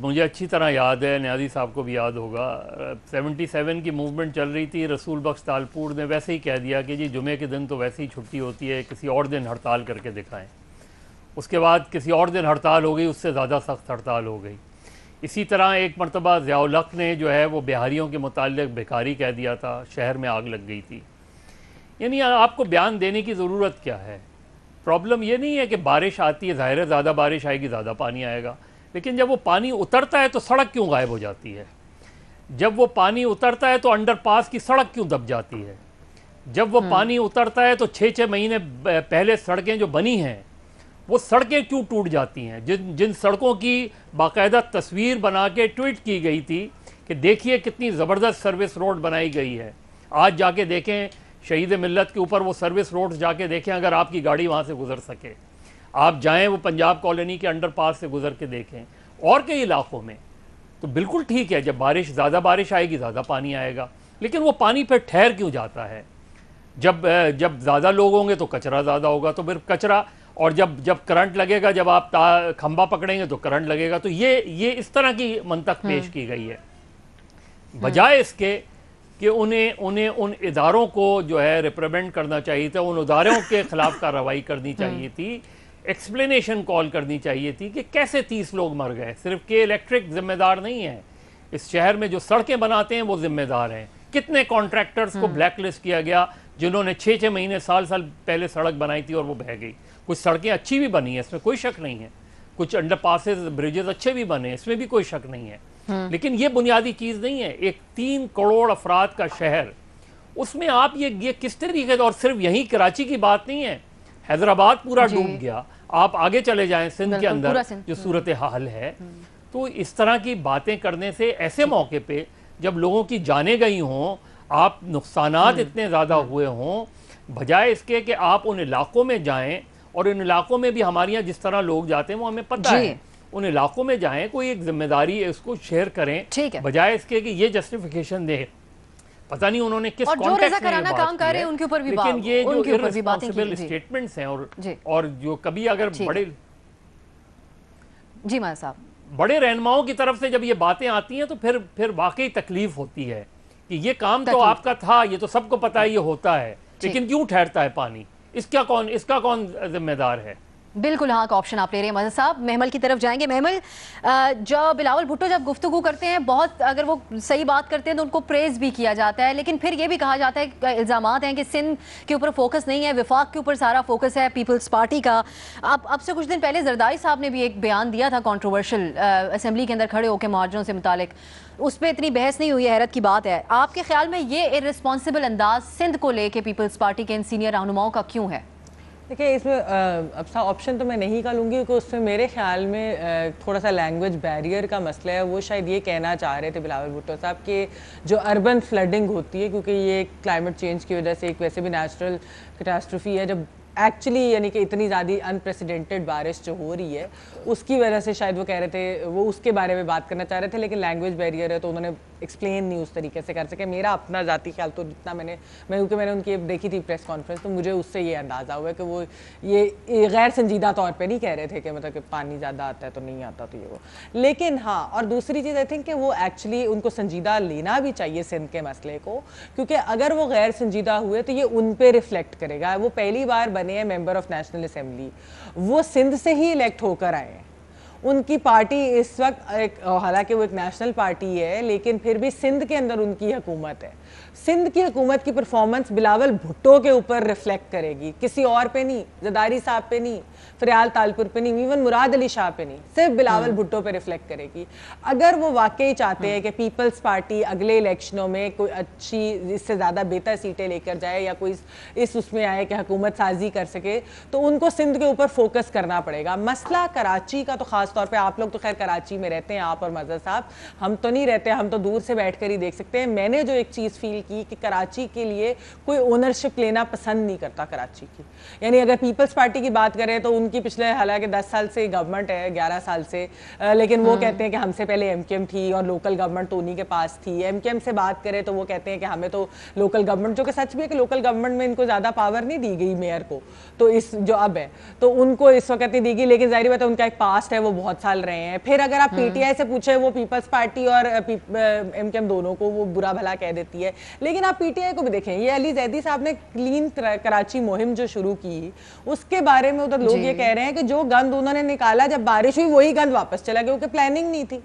मुझे अच्छी तरह याद है, न्याजी साहब को भी याद होगा, 77 की मूवमेंट चल रही थी, रसूल बख्श तालपुर ने वैसे ही कह दिया कि जी जुमे के दिन तो वैसे ही छुट्टी होती है, किसी और दिन हड़ताल करके दिखाएं। उसके बाद किसी और दिन हड़ताल हो गई, उससे ज़्यादा सख्त हड़ताल हो गई। इसी तरह एक मरतबा ज़ियाउल हक ने जो है वो बिहारियों के मुताल्लिक बेकारी कह दिया था, शहर में आग लग गई थी। यानी आपको बयान देने की ज़रूरत क्या है? प्रॉब्लम ये नहीं है कि बारिश आती है, ज़ाहिर है ज़्यादा बारिश आएगी ज़्यादा पानी आएगा, लेकिन जब वो पानी उतरता है तो सड़क क्यों गायब हो जाती है? जब वो पानी उतरता है तो अंडरपास की सड़क क्यों दब जाती है? जब वो पानी उतरता है तो 6-6 महीने पहले सड़कें जो बनी हैं वो सड़कें क्यों टूट जाती हैं? जिन सड़कों की बाकायदा तस्वीर बना के ट्वीट की गई थी कि देखिए कितनी ज़बरदस्त सर्विस रोड बनाई गई है, आज जाके देखें शहीद मिल्लत के ऊपर वो सर्विस रोड्स जाके देखें, अगर आपकी गाड़ी वहाँ से गुजर सके। आप जाएं वो पंजाब कॉलोनी के अंडरपास से गुजर के देखें, और कई इलाकों में। तो बिल्कुल ठीक है, जब बारिश ज़्यादा बारिश आएगी ज़्यादा पानी आएगा, लेकिन वो पानी फिर ठहर क्यों जाता है? जब ज़्यादा लोग होंगे तो कचरा ज़्यादा होगा, तो फिर कचरा, और जब करंट लगेगा, जब आप खंबा पकड़ेंगे तो करंट लगेगा। तो ये इस तरह की मंतक पेश की गई है, बजाय इसके कि उन्हें उन इदारों को जो है रिप्रेजेंट करना चाहिए था, उन इदारों के खिलाफ कार्रवाई करनी चाहिए थी, एक्सप्लेनेशन कॉल करनी चाहिए थी कि कैसे 30 लोग मर गए। सिर्फ के इलेक्ट्रिक जिम्मेदार नहीं है, इस शहर में जो सड़कें बनाते हैं वो जिम्मेदार हैं। कितने कॉन्ट्रैक्टर्स को ब्लैक लिस्ट किया गया जिन्होंने 6-6 महीने साल पहले सड़क बनाई थी और वो बह गई। कुछ सड़कें अच्छी भी बनी है, इसमें कोई शक नहीं है, कुछ अंडरपासेस ब्रिजेस अच्छे भी बने, इसमें भी कोई शक नहीं है, लेकिन ये बुनियादी चीज़ नहीं है। एक 3 करोड़ अफराद का शहर, उसमें आप ये किस तरीके से, और सिर्फ यहीं कराची की बात नहीं है, हैदराबाद पूरा डूब गया, आप आगे चले जाएं सिंध के अंदर जो सूरत हाल है। तो इस तरह की बातें करने से ऐसे मौके पे जब लोगों की जानें गई हों, आप नुकसानात इतने ज़्यादा हुए हों, बजाय इसके कि आप उन इलाकों में जाएं, और उन इलाकों में भी हमारे यहाँ जिस तरह लोग जाते हैं वो हमें पता है, उन इलाकों में जाएं, कोई एक जिम्मेदारी है उसको शेयर करें, बजाय इसके कि ये जस्टिफिकेशन दे। पता नहीं उन्होंने किस कॉन्टेक्स्ट में ये बात की है, उनके ऊपर भी लेकिन ये जो इर्रेस्पॉन्सिबल स्टेटमेंट्स हैं, और जो कभी अगर बड़े रहनुमाओं की तरफ से जब ये बातें आती हैं तो फिर वाकई तकलीफ होती है कि ये काम तो आपका था, ये तो सबको पता है ये होता है, लेकिन क्यों ठहरता है पानी? इसका कौन जिम्मेदार है? बिल्कुल हाँ का ऑप्शन आप ले रहे हैं मदद साहब। महमल की तरफ जाएंगे। महमल, जब बिलावल भुट्टो जब गुफ्तगू करते हैं, बहुत अगर वो सही बात करते हैं तो उनको प्रेज भी किया जाता है, लेकिन फिर ये भी कहा जाता है, इल्ज़ामात हैं कि सिंध के ऊपर फोकस नहीं है, विफाक के ऊपर सारा फोकस है, पीपल्स पार्टी का। अब से कुछ दिन पहले जरदारी साहब ने भी एक बयान दिया था कॉन्ट्रोवर्शियल, असेंबली के अंदर खड़े होकर मुहाजिरों से मुतालिक, उस पर इतनी बहस नहीं हुई है, हैरत की बात है। आपके ख्याल में ये इर्रेस्पॉन्सिबल अंदाज सिंध को लेके पीपल्स पार्टी के इन सीनियर रहनुमाओं का क्यों है? देखिए, इसमें अब सा ऑप्शन तो मैं नहीं का लूँगी, क्योंकि उसमें मेरे ख्याल में थोड़ा सा लैंग्वेज बैरियर का मसला है। वो शायद ये कहना चाह रहे थे बिलावल भुट्टो साहब कि जो अर्बन फ्लडिंग होती है, क्योंकि ये क्लाइमेट चेंज की वजह से एक वैसे भी नेचुरल कैटास्ट्रोफी है, जब एक्चुअली यानी कि इतनी ज़्यादा अनप्रेसिडेंटेड बारिश जो हो रही है उसकी वजह से शायद वो कह रहे थे, वो उसके बारे में बात करना चाह रहे थे, लेकिन लैंग्वेज बैरियर है तो उन्होंने एक्सप्लेन नहीं उस तरीके से कर सके। मेरा अपना ज़ाती ख्याल तो जितना क्योंकि मैंने उनकी देखी थी प्रेस कॉन्फ्रेंस, तो मुझे उससे ये अंदाज़ा हुआ कि वो ये गैर संजीदा तौर पर नहीं कह रहे थे कि मतलब कि पानी ज़्यादा आता है तो नहीं आता, तो ये वो। लेकिन हाँ, और दूसरी चीज़ आई थिंक कि वो एक्चुअली उनको संजीदा लेना भी चाहिए सिंध के मसले को, क्योंकि अगर वो गैर संजीदा हुए तो ये उन पर रिफ्लेक्ट करेगा। वो पहली बार बने हैं मेंबर ऑफ नेशनल असेंबली, वो सिंध से ही इलेक्ट होकर आए हैं। उनकी पार्टी इस वक्त हालांकि वो एक नेशनल पार्टी है, लेकिन फिर भी सिंध के अंदर उनकी हुकूमत है। सिंध की हुकूमत की परफॉर्मेंस बिलावल भुट्टो के ऊपर रिफ्लेक्ट करेगी, किसी और पे नहीं, जरदारी साहब पे नहीं, फरियाल तालपुर पे नहीं, इवन मुराद अली शाह पे नहीं, सिर्फ बिलावल भुट्टो पे रिफ्लेक्ट करेगी। अगर वो वाकई चाहते हैं कि पीपल्स पार्टी अगले इलेक्शनों में कोई अच्छी, इससे ज़्यादा बेहतर सीटें लेकर जाए या कोई इस उसमें आए कि हुकूमत साजी कर सके, तो उनको सिंध के ऊपर फोकस करना पड़ेगा। मसला कराची का तो ख़ास तौर पर, आप लोग तो खैर कराची में रहते हैं, आप और मज़हर साहब, हम तो नहीं रहते, हम तो दूर से बैठ कर ही देख सकते हैं। मैंने जो एक चीज़ फील की कि कराची के लिए कोई ओनरशिप लेना पसंद नहीं करता कराची की। यानी अगर पीपल्स पार्टी की बात करें तो उनकी पिछले हालांकि 10 साल से गवर्नमेंट है, 11 साल से, लेकिन वो कहते हैं कि हमसे पहले एमकेएम थी और लोकल गवर्नमेंट तो उन्हीं के पास थी। एमकेएम से बात करें तो वो कहते हैं कि हमें तो लोकल गवर्नमेंट, जो कि सच भी है कि लोकल गवर्नमेंट में इनको ज़्यादा पावर नहीं दी गई मेयर को, तो इस जो अब है तो उनको इस वक्त नहीं दी गई, लेकिन जाहिर बात है उनका एक पास्ट है, वो बहुत साल रहे हैं। फिर अगर आप पीटीआई से पूछे, वो पीपल्स पार्टी और एमकेएम दोनों को वो बुरा भला कह देती है, लेकिन आप पीटीआई को भी देखें, ये अली जैदी साहब ने क्लीन कराची मुहिम जो शुरू की, उसके बारे में उधर लोग ये कह रहे हैं कि जो गंद उन्होंने निकाला जब बारिश हुई, वही गंद वापस चला गया, क्योंकि प्लानिंग नहीं थी,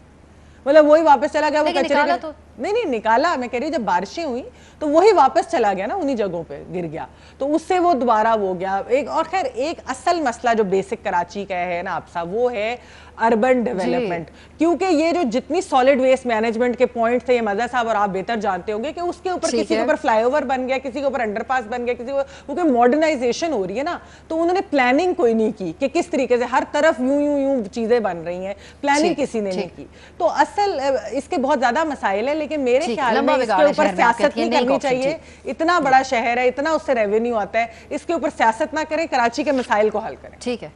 मतलब वही वापस चला गया। वो कचरे तो नहीं निकाला, मैं कह रही हूँ जब बारिशें हुई तो वही वापस चला गया ना, उन्हीं जगहों पे गिर गया, तो उससे वो दोबारा वो गया। एक और खैर एक असल मसला जो बेसिक कराची का है ना आप साहब, वो है अर्बन डेवलपमेंट, क्योंकि ये जो जितनी सॉलिड वेस्ट मैनेजमेंट के पॉइंट थे, ये मज़ा साहब और आप बेहतर जानते होंगे कि उसके ऊपर किसी के ऊपर फ्लाईओवर बन गया, किसी के ऊपर अंडरपास बन गया, किसी को, क्योंकि मॉडर्नाइजेशन हो रही है ना, तो उन्होंने प्लानिंग कोई नहीं की कि किस तरीके से हर तरफ यूं यूं यूं चीजें बन रही हैं, प्लानिंग किसी ने नहीं की। तो असल इसके बहुत ज्यादा मसाइल है, लेकिन मेरे ख्याल में इसके ऊपर सियासत नहीं करनी चाहिए। इतना बड़ा शहर है, इतना उससे रेवेन्यू आता है, इसके ऊपर सियासत ना करें, कराची के मसाइल को हल करें। ठीक है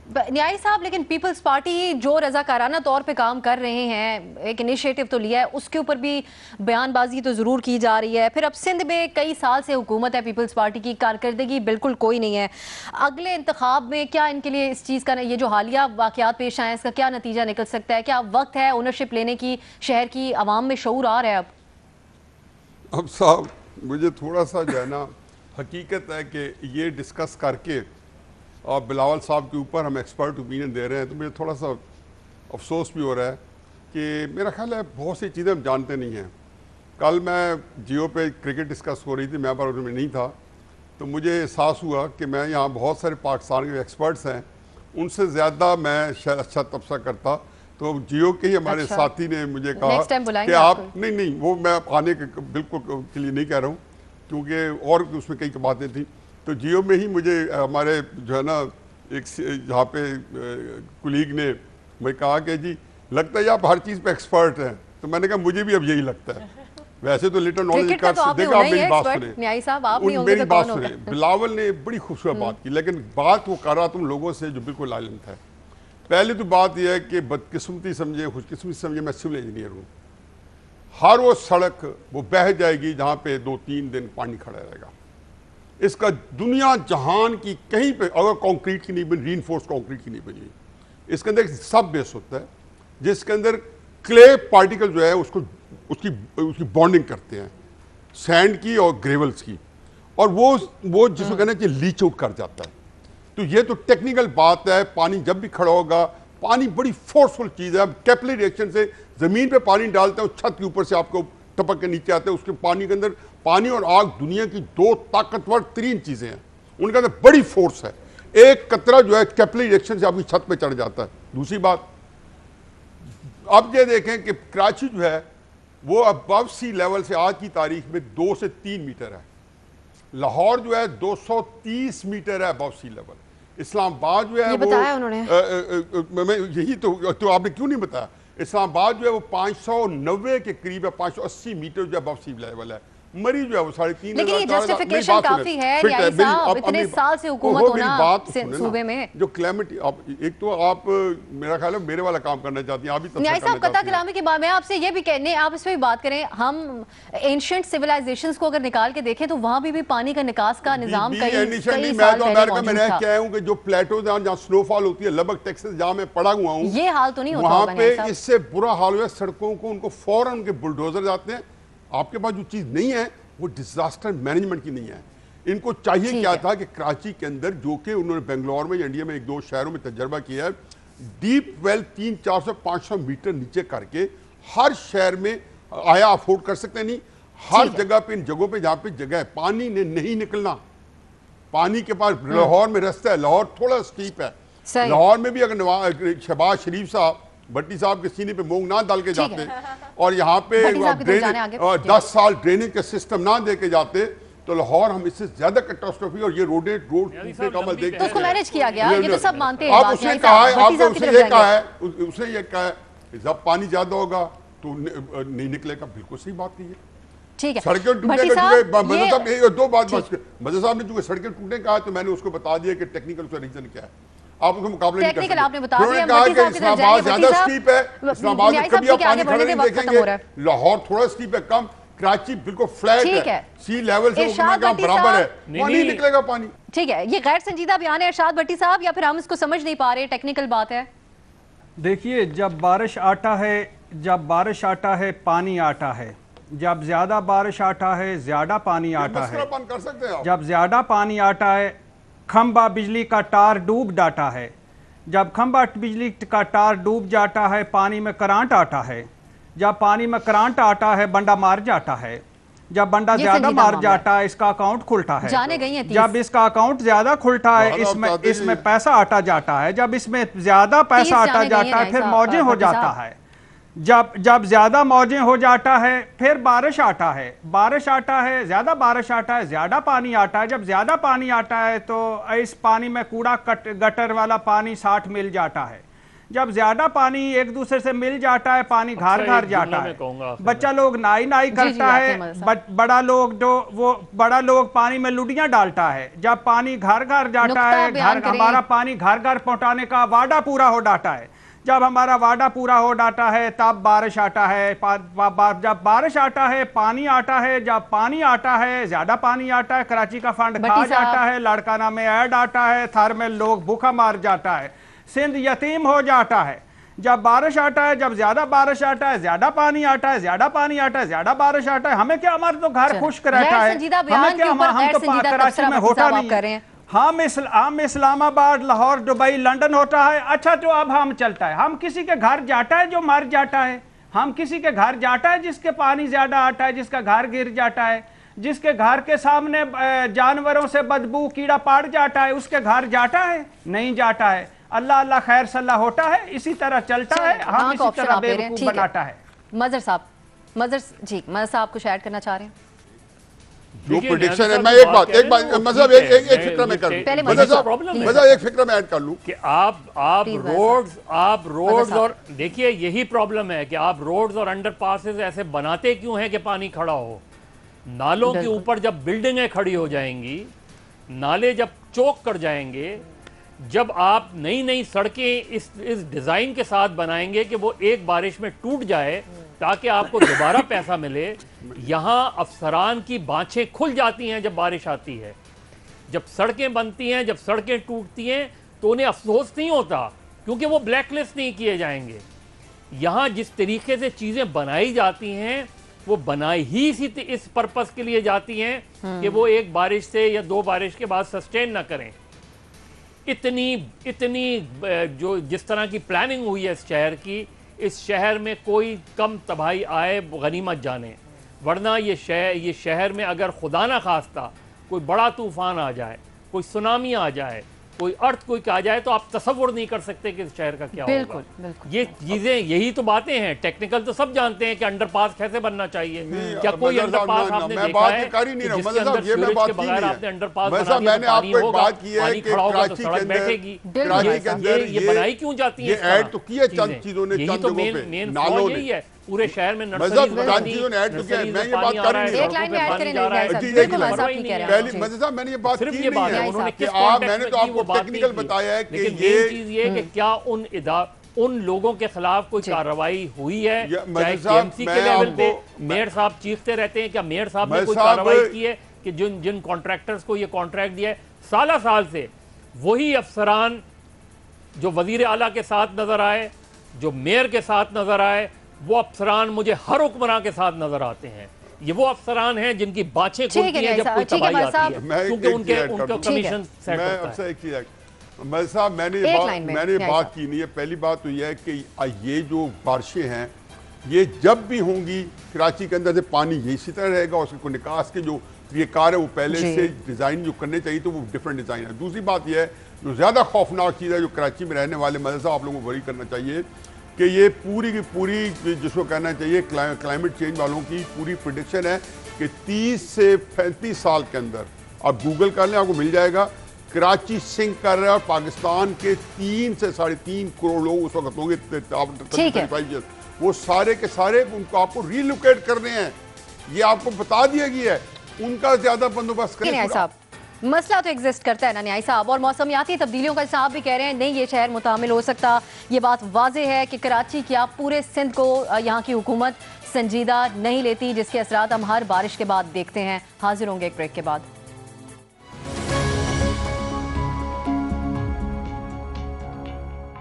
न्याय साहब, लेकिन पीपल्स पार्टी जो रजाकाराना तौर पे काम कर रहे हैं, एक इनिशिएटिव तो लिया है, उसके ऊपर भी बयानबाजी तो ज़रूर की जा रही है। फिर अब सिंध में कई साल से हुकूमत है, पीपल्स पार्टी की कारकर्दगी बिल्कुल कोई नहीं है। अगले इंतखाब में क्या इनके लिए इस चीज़ का, ये जो हालिया वाक़यात पेश आए, इसका क्या नतीजा निकल सकता है? क्या वक्त है ओनरशिप लेने की, शहर की आवाम में शऊर आ रहा है अब साहब मुझे थोड़ा सा जो है ना, हकीकत है कि ये डिस्कस करके और बिलावल साहब के ऊपर हम एक्सपर्ट ओपिनियन दे रहे हैं, तो मुझे थोड़ा सा अफसोस भी हो रहा है कि मेरा ख्याल है बहुत सी चीज़ें हम जानते नहीं हैं। कल मैं जियो पे क्रिकेट डिस्कस हो रही थी, मैं पर में नहीं था, तो मुझे एहसास हुआ कि मैं यहाँ बहुत सारे पाकिस्तान के एक्सपर्ट्स हैं, उनसे ज़्यादा मैं शायद अच्छा तबसरा करता। तो जियो के ही हमारे साथी ने मुझे कहा कि आप नहीं वो मैं आने के बिल्कुल के लिए नहीं कह रहा हूँ, क्योंकि और उसमें कई बातें थी। तो जियो में ही मुझे हमारे जो है ना एक यहाँ पे कुलीग ने मुझे कहा कि जी लगता है आप हर चीज़ पे एक्सपर्ट हैं। तो मैंने कहा मुझे भी अब यही लगता है। वैसे तो लिटिल नॉलेज का देखा, आप मेरी बात सुने, मेरी बात सुने। बिलावल ने बड़ी खूबसूरत बात की, लेकिन बात वो कर रहा तुम लोगों से जो बिल्कुल लाइलन था। पहली तो बात यह है कि बदकिस्मती समझे, खुशकिस्मती समझे, मैं सिविल इंजीनियर हूँ। हर वो सड़क वो बह जाएगी जहाँ पे 2-3 दिन पानी खड़ा रहेगा। इसका दुनिया जहान की कहीं पे अगर कंक्रीट की नहीं बनी, रीइंफोर्स कंक्रीट की नहीं बनी, इसके अंदर एक सब बेस होता है जिसके अंदर क्ले पार्टिकल जो है उसको उसकी बॉन्डिंग करते हैं, सैंड की और ग्रेवल्स की, और वो जिसको कहना चाहिए लीच आउट कर जाता है। तो ये तो टेक्निकल बात है। पानी जब भी खड़ा होगा, पानी बड़ी फोर्सफुल चीज़ है। कैपिलरी रिएक्शन से ज़मीन पे पानी डालते हैं, छत के ऊपर से आपको टपक के नीचे आते हैं। उसके पानी के अंदर, पानी और आग दुनिया की 2 ताकतवर 3 चीज़ें हैं, उनके अंदर बड़ी फोर्स है। एक कतरा जो है कैपिलरी रिएक्शन से आपकी छत पे चढ़ जाता है। दूसरी बात, अब ये देखें कि कराची जो है वो अबव सी लेवल से आज की तारीख में 2 से 3 मीटर है। लाहौर जो है 230 मीटर है अबव सी लेवल। इस्लामाबाद जो है वो बताया उन्होंने, मैं यही तो आपने क्यों नहीं बताया? इस्लामाबाद जो है वो 590 के करीब है, 580 मीटर जो अबव सी लेवल है। मरी जो है वो 3.5। लेकिन ये जस्टिफिकेशन काफी है साहब, इतने साल से हुकूमत होना सूबे में जो क्लाइमेट। एक तो आप मेरा ख्याल है मेरे वाला काम करना चाहती हैं, आप भी न्याय साहब कता कलामी के बाद मैं आपसे ये भी कहने, आप इस पे भी बात करें, हम एंशिएंट सिविलाइजेशंस को अगर निकाल के देखें तो वहां भी पानी का निकास का निजाम कई साल पहले मौजूद था। क्या हूं कि जो प्लेटो जहां स्नोफॉल होती है, लगभग टेक्सास जहां मैं पड़ा हुआ हूं, ये हाल तो नहीं होता वहां पे इससे बुरा हाल हुआ। सड़कों को उनको फौरन उनके बुलडोजर जाते हैं। आपके पास जो चीज नहीं है वो डिजास्टर मैनेजमेंट की नहीं है। इनको चाहिए क्या था कि कराची के अंदर, जो कि उन्होंने बेंगलोर में या इंडिया में 1-2 शहरों में तजर्बा किया है, डीप वेल 300-400-500 मीटर नीचे करके हर शहर में आया अफोर्ड कर सकते नहीं। हर जगह पे, इन जगहों पे जहां पे जगह है, पानी ने नहीं निकलना। पानी के पास लाहौर में रास्ता है, लाहौर थोड़ा स्टीप है। लाहौर में भी अगर शहबाज शरीफ साहब, भट्टी साहब के सीने पे मूंग ना डाल के जाते और यहाँ पे 10 साल ड्रेनेज का सिस्टम ना दे के जाते, तो लाहौर हम इससे ज्यादा कैटास्ट्रोफी और ये रोड टूटने का अमल देखते हैं। तो उसको मैनेज किया गया, ये तो सब मानते हैं। आप उसने कहा है, आपको उसने ये कहा है जब पानी ज्यादा होगा तो नहीं निकलेगा। बिल्कुल सही बात की है। ठीक है, सड़कें टूटने का 2 बात मजा साहब ने जो सड़कें टूटने का, तो मैंने उसको बता दिया कि टेक्निकल उसका रीजन क्या है। आप उसको मुकाबले नहीं कर सकते। आपने बता दिया, इस्लामाबाद ज्यादा स्टीप है, इस्लामाबाद में कभी आप पानी खड़ा नहीं देखेंगे। लाहौर थोड़ा स्टीप है, कम। कराची बिल्कुल फ्लैट है, सी लेवल से बराबर है, नहीं निकलेगा पानी। ठीक है, ये गैर संजीदा बयान है इरशाद भट्टी साहब, या फिर हम इसको समझ नहीं पा रहे, टेक्निकल बात है? देखिए, जब बारिश आता है पानी आता है। जब ज्यादा बारिश आता है ज्यादा पानी आता है। कर सकते हैं। जब ज्यादा पानी आता है, खंबा बिजली का तार डूब जाता है। जब खंबा बिजली का तार डूब जाता है, पानी में करंट आता है। जब पानी में करंट आता है, बंदा मार जाता है। जब बंदा ज्यादा मार जाता है, इसका अकाउंट खुलता है। जब इसका अकाउंट ज्यादा खुलता है, इसमें पैसा आता जाता है। जब इसमें ज्यादा पैसा आता जाता है, फिर मौजें हो जाता है। जब ज्यादा मौजें हो जाता है, फिर बारिश आता है। ज्यादा बारिश आता है, ज्यादा पानी आता है। जब ज्यादा पानी आता है तो इस पानी में कूड़ा गटर वाला पानी साथ मिल जाता है। जब ज्यादा पानी एक दूसरे से मिल जाता है, पानी घर घर जाता है, बच्चा लोग नाई नाई करता है, बड़ा लोग जो वो बड़ा लोग पानी में लुडियां डालता है। जब पानी घर घर जाता है, हमारा पानी घर घर पहुंचाने का वादा पूरा हो जाता है। जब हमारा वादा पूरा हो जाता है तब बारिश आता है, जब बारिश आता है पानी आता है, जब पानी आता है ज्यादा पानी आता है, कराची का फंड खा जाता है, लड़काना में ऐड आता है, थर में लोग भूखा मार जाता है, सिंध यतीम हो जाता है। जब बारिश आता है, जब ज्यादा बारिश आता है, ज्यादा पानी आता है, ज्यादा पानी आता है, ज्यादा बारिश आता है, हमें क्या, हमारा तो घर खुश्क रहता है, हमें क्या, हम तो कराची में होता नहीं। हम इस्लामाबाद, लाहौर, दुबई, लंदन होता है। अच्छा तो अब हम चलता है, हम किसी के घर जाता है जो मर जाता है, हम किसी के घर जाता है जिसके पानी ज्यादा आता है, जिसका घर गिर जाता है, जिसके घर के सामने जानवरों से बदबू कीड़ा पड़ जाता है, उसके घर जाता है? नहीं जाता है। अल्लाह अल्लाह खैर सल्ला होता है, इसी तरह चलता है, हम इसी तरह बेवकूफ बनाता है। मजर साहब, मजर साहब कुछ ऐड करना चाह रहे हैं? जो प्रेडिक्शन है, मैं एक बात मतलब एक फिक्र में कर लूं, मतलब एक फिक्र में ऐड कर लूं कि आप रोड्स और देखिए यही प्रॉब्लम है कि आप रोड्स और अंडरपासेस ऐसे बनाते क्यों हैं कि पानी खड़ा हो। नालों के ऊपर जब बिल्डिंगें खड़ी हो जाएंगी, नाले जब चौक कर जाएंगे, जब आप नई नई सड़कें इस डिजाइन के साथ बनाएंगे कि वो एक बारिश में टूट जाए ताकि आपको दोबारा पैसा मिले, यहां अफसरान की बाँछें खुल जाती हैं जब बारिश आती है। जब सड़कें बनती हैं, जब सड़कें टूटती हैं तो उन्हें अफसोस नहीं होता क्योंकि वो ब्लैकलिस्ट नहीं किए जाएंगे। यहां जिस तरीके से चीजें बनाई जाती हैं वो बनाई ही इस पर्पस के लिए जाती हैं कि वो एक बारिश से या दो बारिश के बाद सस्टेन ना करें। इतनी जो जिस तरह की प्लानिंग हुई है इस शहर की, इस शहर में कोई कम तबाही आए गनीमत जाने, वरना ये शहर में अगर खुदा ना खास्ता कोई बड़ा तूफान आ जाए, कोई सुनामी आ जाए, कोई अर्थक्वेक आ जाए, तो आप तसव्वुर नहीं कर सकते कि इस शहर का क्या होगा। ये चीजें, यही तो बातें हैं। टेक्निकल तो सब जानते हैं कि अंडरपास कैसे बनना चाहिए। क्या कोई अंडरपास आपने देखा है जिसके अंदर सूरज के बगैर आपने अंडरपास बना दिया तो पानी होगा, पानी खड़ा होगा तो सड़क बैठेगी। ये बनाई क्यों जाती है? यही तो मेन फ्लॉ यही है। पूरे शहर में मैंने तो आपको टेक्निकल बताया है कि ये चीज ये कि क्या उन लोगों के खिलाफ कोई कार्रवाई हुई है, चाहे केएमसी के लेवल पे मेयर साहब चीखते रहते हैं, क्या मेयर साहब ने कोई कार्रवाई की है कि जिन कॉन्ट्रैक्टर्स को ये कॉन्ट्रैक्ट दिया है साल से वही अफसरान जो वजीर आला के साथ नजर आए, जो मेयर के साथ नजर आए, वो अफसरान मुझे हर हुक्मरान के साथ नजर आते हैं। ये वो अफसरान हैं जिनकी बातें खुलती हैं जब कोई तबाही आती है, क्योंकि उनका कमीशन सेट होता है। मल साहब मैंने बात की नहीं है। पहली बात तो यह है कि ये जो बारिशें हैं ये जब भी होंगी कराची के अंदर से पानी इसी तरह रहेगा, उसके निकास के जो तरीक़ार है वो पहले से डिज़ाइन जो करने चाहिए तो वो डिफरेंट डिज़ाइन है। दूसरी बात यह है जो ज़्यादा खौफनाक चीज़ है जो कराची में रहने वाले मदद साहब आप लोगों को वरी करना चाहिए कि ये पूरी की पूरी जिसको कहना चाहिए क्लाइमेट चेंज वालों की पूरी प्रेडिक्शन है कि 30 से 35 साल के अंदर, आप गूगल कर लें आपको मिल जाएगा, कराची सिंक कर रहा है और पाकिस्तान के 3 से 3.5 करोड़ लोग उस वक्त होंगे, वो सारे के सारे उनको आपको रीलोकेट करने हैं। ये आपको बता दिया गया है, उनका ज्यादा बंदोबस्त करें। मसला तो एग्जिस्ट करता है ना न्याय साहब, और मौसमियाती तब्दीलियों का साहब भी कह रहे हैं नहीं ये शहर मुतामिल हो सकता। ये बात वाज़ेह है कि कराची क्या पूरे सिंध को यहाँ की हुकूमत संजीदा नहीं लेती, जिसके असरात हम हर बारिश के बाद देखते हैं। हाजिर होंगे एक ब्रेक के बाद।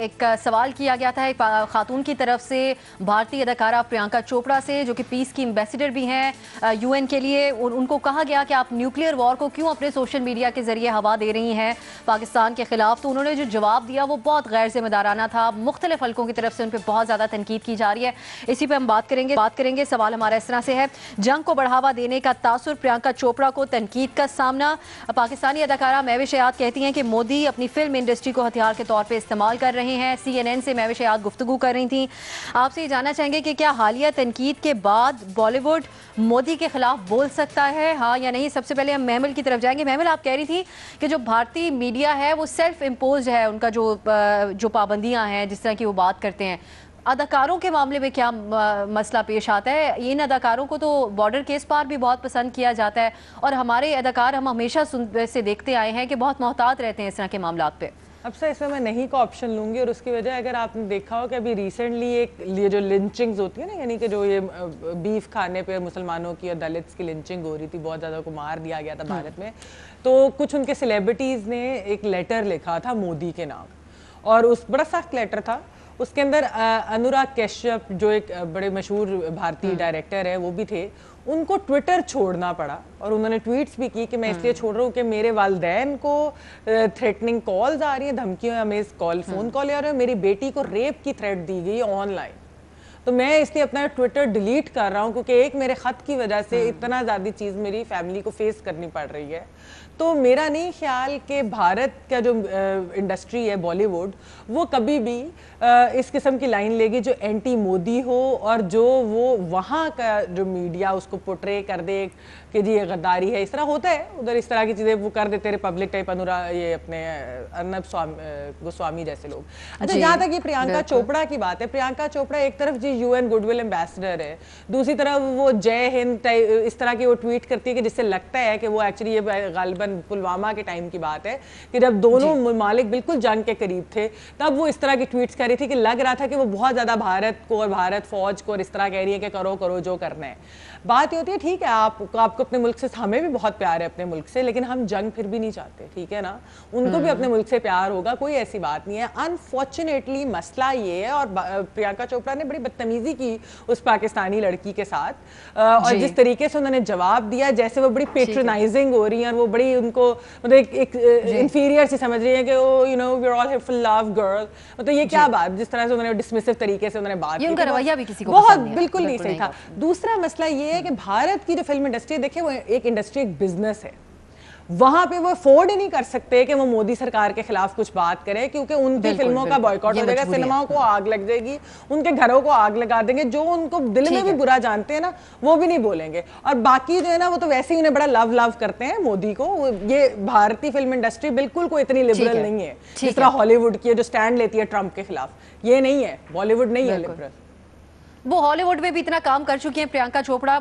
एक सवाल किया गया था एक खातून की तरफ से भारतीय अदाकारा प्रियंका चोपड़ा से, जो कि पीस की एम्बेसडर भी हैं यूएन के लिए। उनको कहा गया कि आप न्यूक्लियर वॉर को क्यों अपने सोशल मीडिया के जरिए हवा दे रही हैं पाकिस्तान के खिलाफ। तो उन्होंने जो जवाब दिया वो बहुत गैर जिम्मेदाराना था। मुख्तलिफ हल्कों की तरफ से उन पर बहुत ज़्यादा तनकीद की जा रही है, इसी पर हम बात करेंगे। सवाल हमारा इस तरह से है, जंग को बढ़ावा देने का तासुर, प्रियंका चोपड़ा को तनकीद का सामना। पाकिस्तानी अदाकारा महविश हयात कहती हैं कि मोदी अपनी फिल्म इंडस्ट्री को हथियार के तौर पर इस्तेमाल कर रहे रहे हैं। CNN से महविश हयात गुफ्तगू कर रही थी। आपसे ये जानना चाहेंगे कि क्या हालिया तनकीद के बाद बॉलीवुड मोदी के खिलाफ बोल सकता है, हाँ या नहीं? सबसे पहले हम महमल की तरफ जाएंगे। महमल, आप कह रही थी कि जो भारतीय मीडिया है वो सेल्फ इम्पोज है, उनका जो पाबंदियां हैं, जिस तरह की वो बात करते हैं। अदाकारों के मामले में क्या मसला पेश आता है? इन अदाकारों को तो बॉर्डर केस पार भी बहुत पसंद किया जाता है और हमारे अदाकार हम हमेशा से देखते आए हैं कि बहुत मोहतात रहते हैं इस तरह के मामलात पे। अब सर इसमें मैं नहीं का ऑप्शन लूंगी और उसकी वजह अगर आपने देखा हो कि अभी रिसेंटली ये जो लिंचिंग्स होती है ना, यानी कि जो ये बीफ खाने पे मुसलमानों की और दलित्स की लिंचिंग हो रही थी, बहुत ज़्यादा को मार दिया गया था भारत में, तो कुछ उनके सेलिब्रिटीज़ ने एक लेटर लिखा था मोदी के नाम और उस बड़ा सख्त लेटर था। उसके अंदर अनुराग कश्यप जो एक बड़े मशहूर भारतीय डायरेक्टर है वो भी थे, उनको ट्विटर छोड़ना पड़ा और उन्होंने ट्वीट्स भी की कि मैं इसलिए छोड़ रहा हूँ कि मेरे वालिदैन को थ्रेटनिंग कॉल्स आ रही हैं, धमकियों या मेज कॉल फ़ोन कॉल आ रहे हैं, मेरी बेटी को रेप की थ्रेट दी गई ऑनलाइन, तो मैं इसलिए अपना ट्विटर डिलीट कर रहा हूँ क्योंकि एक मेरे ख़त की वजह से इतना ज़्यादा चीज़ मेरी फैमिली को फेस करनी पड़ रही है। तो मेरा नहीं ख्याल कि भारत का जो इंडस्ट्री है बॉलीवुड वो कभी भी इस किस्म की लाइन लेगी जो एंटी मोदी हो और जो वो वहाँ का जो मीडिया उसको पोर्ट्रे कर दे कि जी ये गद्दारी है। इस तरह होता है उधर, इस तरह की चीज़ें वो कर देते रिपब्लिक टाइप अनुराग ये अपने अर्नब गोस्वामी जैसे लोग। अच्छा, जहाँ तक ये प्रियंका चोपड़ा की बात है, प्रियंका चोपड़ा एक तरफ जी UN गुडविल एम्बेसडर है, दूसरी तरफ वो जय हिंद इस तरह की वो ट्वीट करती है कि जिससे लगता है कि वो एक्चुअली ये गालिबन पुलवामा के टाइम की बात है कि जब दोनों ममालिक बिल्कुल जंग के करीब थे तब वो इस तरह की ट्वीट्स कर रही थी कि लग रहा था कि वो बहुत ज़्यादा भारत को और भारत फौज को और इस तरह कह रही है कि करो करो जो करना है। बात ये होती है ठीक है आपको अपने मुल्क से, हमें भी बहुत प्यार है अपने मुल्क से, लेकिन हम जंग फिर भी नहीं चाहते, ठीक है ना? उनको भी अपने मुल्क से प्यार होगा, कोई ऐसी बात नहीं है। अनफॉर्चुनेटली मसला ये है, और प्रियंका चोपड़ा ने बड़ी बदतमीजी की उस पाकिस्तानी लड़की के साथ और जिस तरीके से उन्होंने जवाब दिया, जैसे वो बड़ी पेट्रोनाइजिंग हो रही है और वो बड़ी उनको मतलब एक इंफीरियर सी समझ रही है कि oh you know we are all here for love girl. मतलब ये क्या बात, जिस तरह से उन्होंने डिसमिसिव तरीके से उन्होंने बात की, उनका रवैया भी किसी को बहुत बिल्कुल नहीं सही था। दूसरा मसला ये है कि भारत की जो फिल्म इंडस्ट्री देखिए वो एक इंडस्ट्री, एक बिजनेस है, वहां पे वो अफोर्ड ही नहीं कर सकते कि वो मोदी सरकार के खिलाफ कुछ बात करे क्योंकि उनकी फिल्मों का बॉयकॉट हो जाएगा, सिनेमाओं को आग लग जाएगी, उनके घरों को आग लगा देंगे, जो उनको दिल में भी बुरा जानते हैं ना वो भी नहीं बोलेंगे। और बाकी जो है ना वो तो वैसे ही उन्हें बड़ा लव करते हैं मोदी को। ये भारतीय फिल्म इंडस्ट्री बिल्कुल कोई इतनी लिबरल नहीं है जिस तरह हॉलीवुड की है जो स्टैंड लेती है ट्रंप के खिलाफ, ये नहीं है, बॉलीवुड नहीं है लिबरल। वो हॉलीवुड में भी इतना काम कर चुकी हैं प्रियंका चोपड़ा,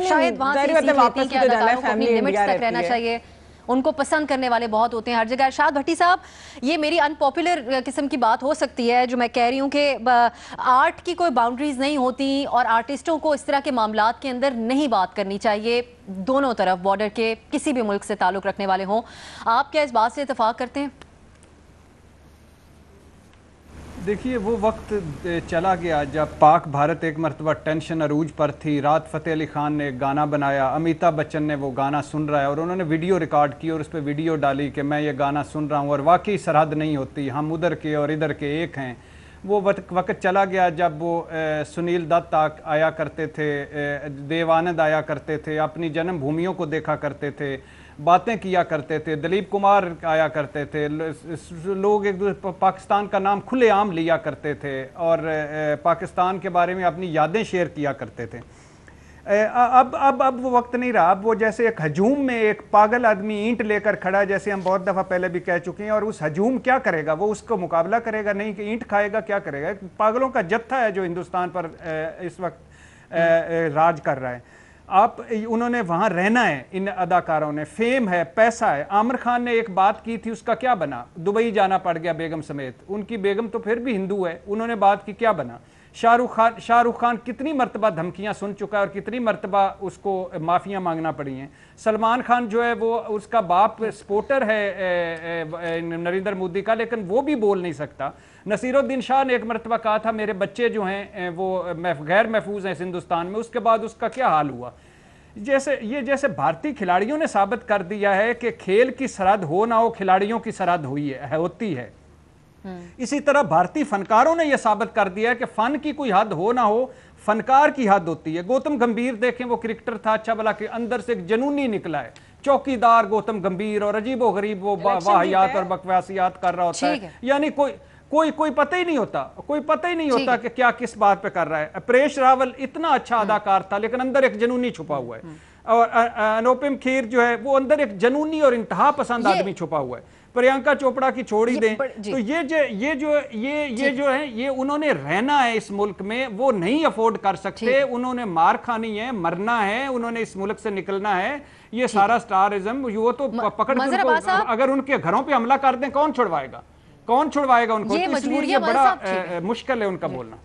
शायद वहां से सीख लेती हैं कि अदाकारों को अपनी लिमिट्स तक रहना चाहिए, उनको पसंद करने वाले बहुत होते हैं हर जगह। अरशाद भट्टी साहब, ये मेरी अनपॉपुलर किस्म की बात हो सकती है जो मैं कह रही हूँ कि आर्ट की कोई बाउंड्रीज नहीं होती और आर्टिस्टों को इस तरह के मामलात के अंदर नहीं बात करनी चाहिए, दोनों तरफ बॉर्डर के किसी भी मुल्क से ताल्लुक रखने वाले हों। आप क्या इस बात से इत्तेफाक करते हैं? देखिए, वो वक्त चला गया जब पाक भारत एक मरतबा टेंशन अरूज पर थी। रात फ़तेह अली ख़ान ने एक गाना बनाया, अमिताभ बच्चन ने वो गाना सुन रहा है और उन्होंने वीडियो रिकॉर्ड की और उस पर वीडियो डाली कि मैं ये गाना सुन रहा हूँ और वाकई सरहद नहीं होती, हम उधर के और इधर के एक हैं। वो वक्त चला गया जब वो सुनील दत्त आया करते थे, देव आनंद आया करते थे, अपनी जन्मभूमियों को देखा करते थे, बातें किया करते थे, दिलीप कुमार आया करते थे, लोग एक दूसरे पाकिस्तान का नाम खुलेआम लिया करते थे और पाकिस्तान के बारे में अपनी यादें शेयर किया करते थे। अब वो वक्त नहीं रहा। अब वो जैसे एक हजूम में एक पागल आदमी ईंट लेकर खड़ा है, जैसे हम बहुत दफ़ा पहले भी कह चुके हैं, और उस हजूम क्या करेगा? वो उसको मुकाबला करेगा नहीं कि ईंट खाएगा, क्या करेगा? पागलों का जत्था है जो हिंदुस्तान पर इस वक्त राज कर रहा है। उन्होंने वहाँ रहना है, इन अदाकारों ने, फेम है, पैसा है। आमिर खान ने एक बात की थी, उसका क्या बना? दुबई जाना पड़ गया बेगम समेत, उनकी बेगम तो फिर भी हिंदू है, उन्होंने बात की, क्या बना? शाहरुख खान कितनी मरतबा धमकियां सुन चुका है और कितनी मरतबा उसको माफ़ियाँ मांगना पड़ी हैं। सलमान खान जो है वो उसका बाप सपोर्टर है नरेंद्र मोदी का, लेकिन वो भी बोल नहीं सकता। नसीरुद्दीन शाह ने एक मरतबा कहा था मेरे बच्चे जो हैं वो गैर महफूज हैं इस हिंदुस्तान में, उसके बाद उसका क्या हाल हुआ? जैसे भारतीय खिलाड़ियों ने साबित कर दिया है कि खेल की सरहद हो ना हो, खिलाड़ियों की सरहद होती है। इसी तरह भारतीय फनकारों ने यह साबित कर दिया है कि फन की कोई हद हो ना हो, फनकार की हद होती है। गौतम गंभीर देखें, वो क्रिकेटर था, अच्छा भला के अंदर से एक जनूनी निकला है, चौकीदार गौतम गंभीर, और अजीबो गरीब वो वाहियात और बकवासियात कर रहा होता है। यानी कोई पता ही नहीं होता, कोई पता ही नहीं होता कि क्या किस बात पे कर रहा है। परेश रावल इतना अच्छा अदाकार था लेकिन अंदर एक जनूनी छुपा हुआ है, और अनुपम खेर जो है वो अंदर एक जनूनी और इंतहा पसंद आदमी छुपा हुआ है। प्रियंका चोपड़ा की छोड़ ही दें, तो ये जो है ये उन्होंने रहना है इस मुल्क में, वो नहीं अफोर्ड कर सकते, उन्होंने मार खानी है, मरना है, उन्होंने इस मुल्क से निकलना है। ये सारा स्टारिज्म वो तो पकड़ के अगर उनके घरों पे हमला कर दें कौन छुड़वाएगा, कौन छुड़वाएगा उनको? तो इसलिए ये बड़ा मुश्किल है उनका बोलना।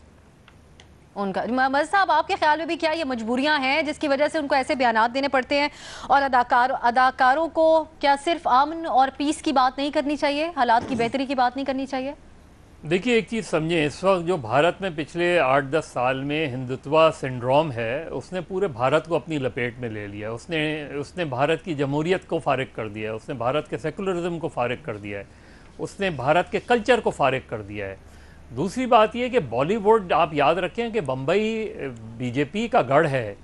उनका मज़ साहब, आपके ख्याल में भी क्या ये मजबूरियां हैं जिसकी वजह से उनको ऐसे बयानात देने पड़ते हैं? और अदाकारों को क्या सिर्फ अमन और पीस की बात नहीं करनी चाहिए, हालात की बेहतरी की बात नहीं करनी चाहिए? देखिए, एक चीज़ समझें, इस वक्त जो भारत में पिछले 8-10 साल में हिंदुत्वा सिंड्रोम है, उसने पूरे भारत को अपनी लपेट में ले लिया। उसने भारत की जमहूरियत को फारिग कर दिया है, उसने भारत के सेकुलरिज्म को फारिग कर दिया है, उसने भारत के कल्चर को फारिग कर दिया है। दूसरी बात यह कि बॉलीवुड, आप याद रखें कि बम्बई बीजेपी का गढ़ है,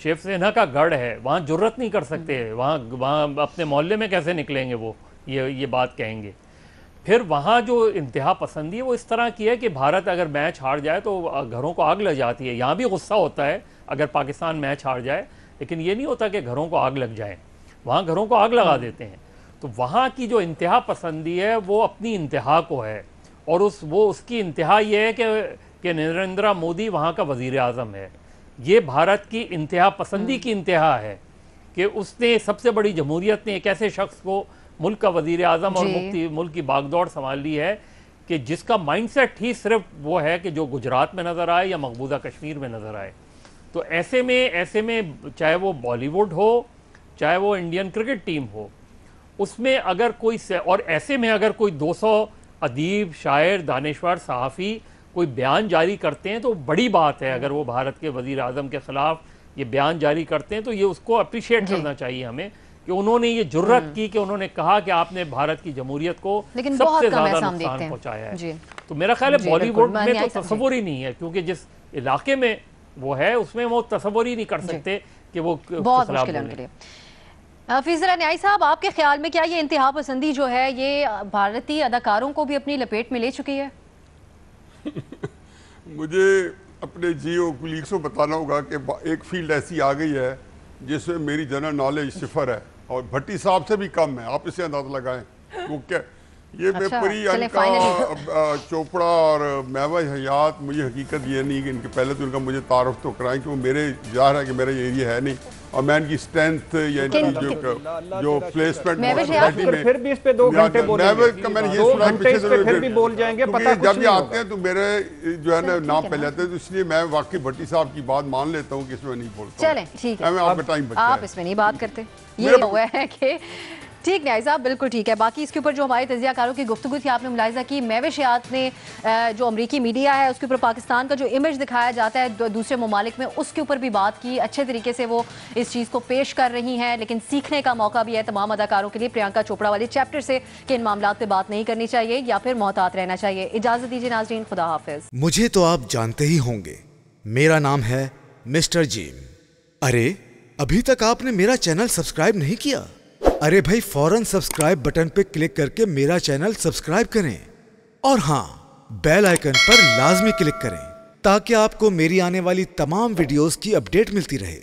शिवसेना का गढ़ है, वहाँ जुर्रत नहीं कर सकते, वहाँ अपने मोहल्ले में कैसे निकलेंगे वो, ये बात कहेंगे। फिर वहाँ जो इंतहा पसंदी है वो इस तरह की है कि भारत अगर मैच हार जाए तो घरों को आग लग जाती है। यहाँ भी गुस्सा होता है अगर पाकिस्तान मैच हार जाए, लेकिन ये नहीं होता कि घरों को आग लग जाए, वहाँ घरों को आग लगा देते हैं। तो वहाँ की जो इंतहा पसंदी है वो अपनी इंतहा को है, और उसकी इंतहा ये है कि नरेंद्र मोदी वहाँ का वज़ीर आज़म है। ये भारत की इंतहा पसंदी की इंतहा है कि उसने सबसे बड़ी जमहूरियत ने एक ऐसे शख्स को मुल्क का वज़ीर आज़म और मुल्क की बागदौड़ संभाल ली है कि जिसका माइंडसेट ही सिर्फ वो है कि जो गुजरात में नज़र आए या मकबूजा कश्मीर में नज़र आए। तो ऐसे में चाहे वो बॉलीवुड हो, चाहे वो इंडियन क्रिकेट टीम हो, उसमें अगर कोई, और ऐसे में अगर कोई 200 अदीब, शायर, दानिश्वर, सहाफ़ी कोई बयान जारी करते हैं तो बड़ी बात है। अगर वो भारत के वज़ीर आज़म के ख़िलाफ़ ये बयान जारी करते हैं तो ये उसको अप्रिशिएट करना चाहिए हमें कि उन्होंने ये जुर्रत की कि उन्होंने कहा कि आपने भारत की जमहूरियत को सबसे ज़्यादा नुकसान पहुँचाया है। तो मेरा ख्याल है बॉलीवुड में तो तसव्वुर ही नहीं है, क्योंकि जिस इलाके में वो है उसमें वो तसव्वुर ही नहीं कर सकते कि वो बहुत मुश्किल है उनके लिए। फीज़रा न्याई साहब, आपके ख्याल में क्या ये इंतहा पसंदी जो है ये भारतीय अदाकारों को भी अपनी लपेट में ले चुकी है? मुझे अपने जियो कुलीग्स को बताना होगा कि एक फील्ड ऐसी आ गई है जिसमें मेरी जनरल नॉलेज सिफर है और भट्टी साहब से भी कम है। आप इसे अंदाजा लगाएं वो क्या ये अच्छा, प्रियंका चोपड़ा और महवा हयात, मुझे हकीकत ये नहीं कि इनके पहले तो इनका मुझे तारुफ तो कराएं कि वो मेरे ज़ाहिर है कि मेरा ये एरिया है नहीं, और मैं इनकी स्ट्रेंथ या इनकी जो प्लेसमेंट फिर भी इस पे 2 घंटे बोलेंगे, मैंने ये सुना पीछे से फिर भी बोल जाएंगे, पता जब ये आते हैं तो मेरे जो है ना नाम पहले आते हैं, तो इसलिए मैं वाकई भट्टी साहब की बात मान लेता हूँ कि इसमें नहीं बोलता। चलें ठीक है, आपका टाइम बचा, आप इसमें नहीं बात करते, ये हुआ है कि ठीक न्याई साहब, बिल्कुल ठीक है। बाकी इसके ऊपर जो हमारे तजियाकारों की गुफ्तगू थी आपने मुलाहिजा की, महविश हयात ने जो अमरीकी मीडिया है उसके ऊपर पाकिस्तान का जो इमेज दिखाया जाता है दूसरे ममालिक में, उसके ऊपर भी बात की। अच्छे तरीके से वो इस चीज़ को पेश कर रही हैं, लेकिन सीखने का मौका भी है तमाम अदाकारों के लिए प्रियंका चोपड़ा वाले चैप्टर से कि इन मामलों पर बात नहीं करनी चाहिए या फिर मोहतात रहना चाहिए। इजाज़त दीजिए नाज़रीन, खुदा हाफिज़। मुझे तो आप जानते ही होंगे, मेरा नाम है मिस्टर जिम। अरे अभी तक आपने मेरा चैनल सब्सक्राइब नहीं किया? अरे भाई फौरन सब्सक्राइब बटन पे क्लिक करके मेरा चैनल सब्सक्राइब करें, और हाँ, बेल आइकन पर लाजमी क्लिक करें ताकि आपको मेरी आने वाली तमाम वीडियोस की अपडेट मिलती रहे।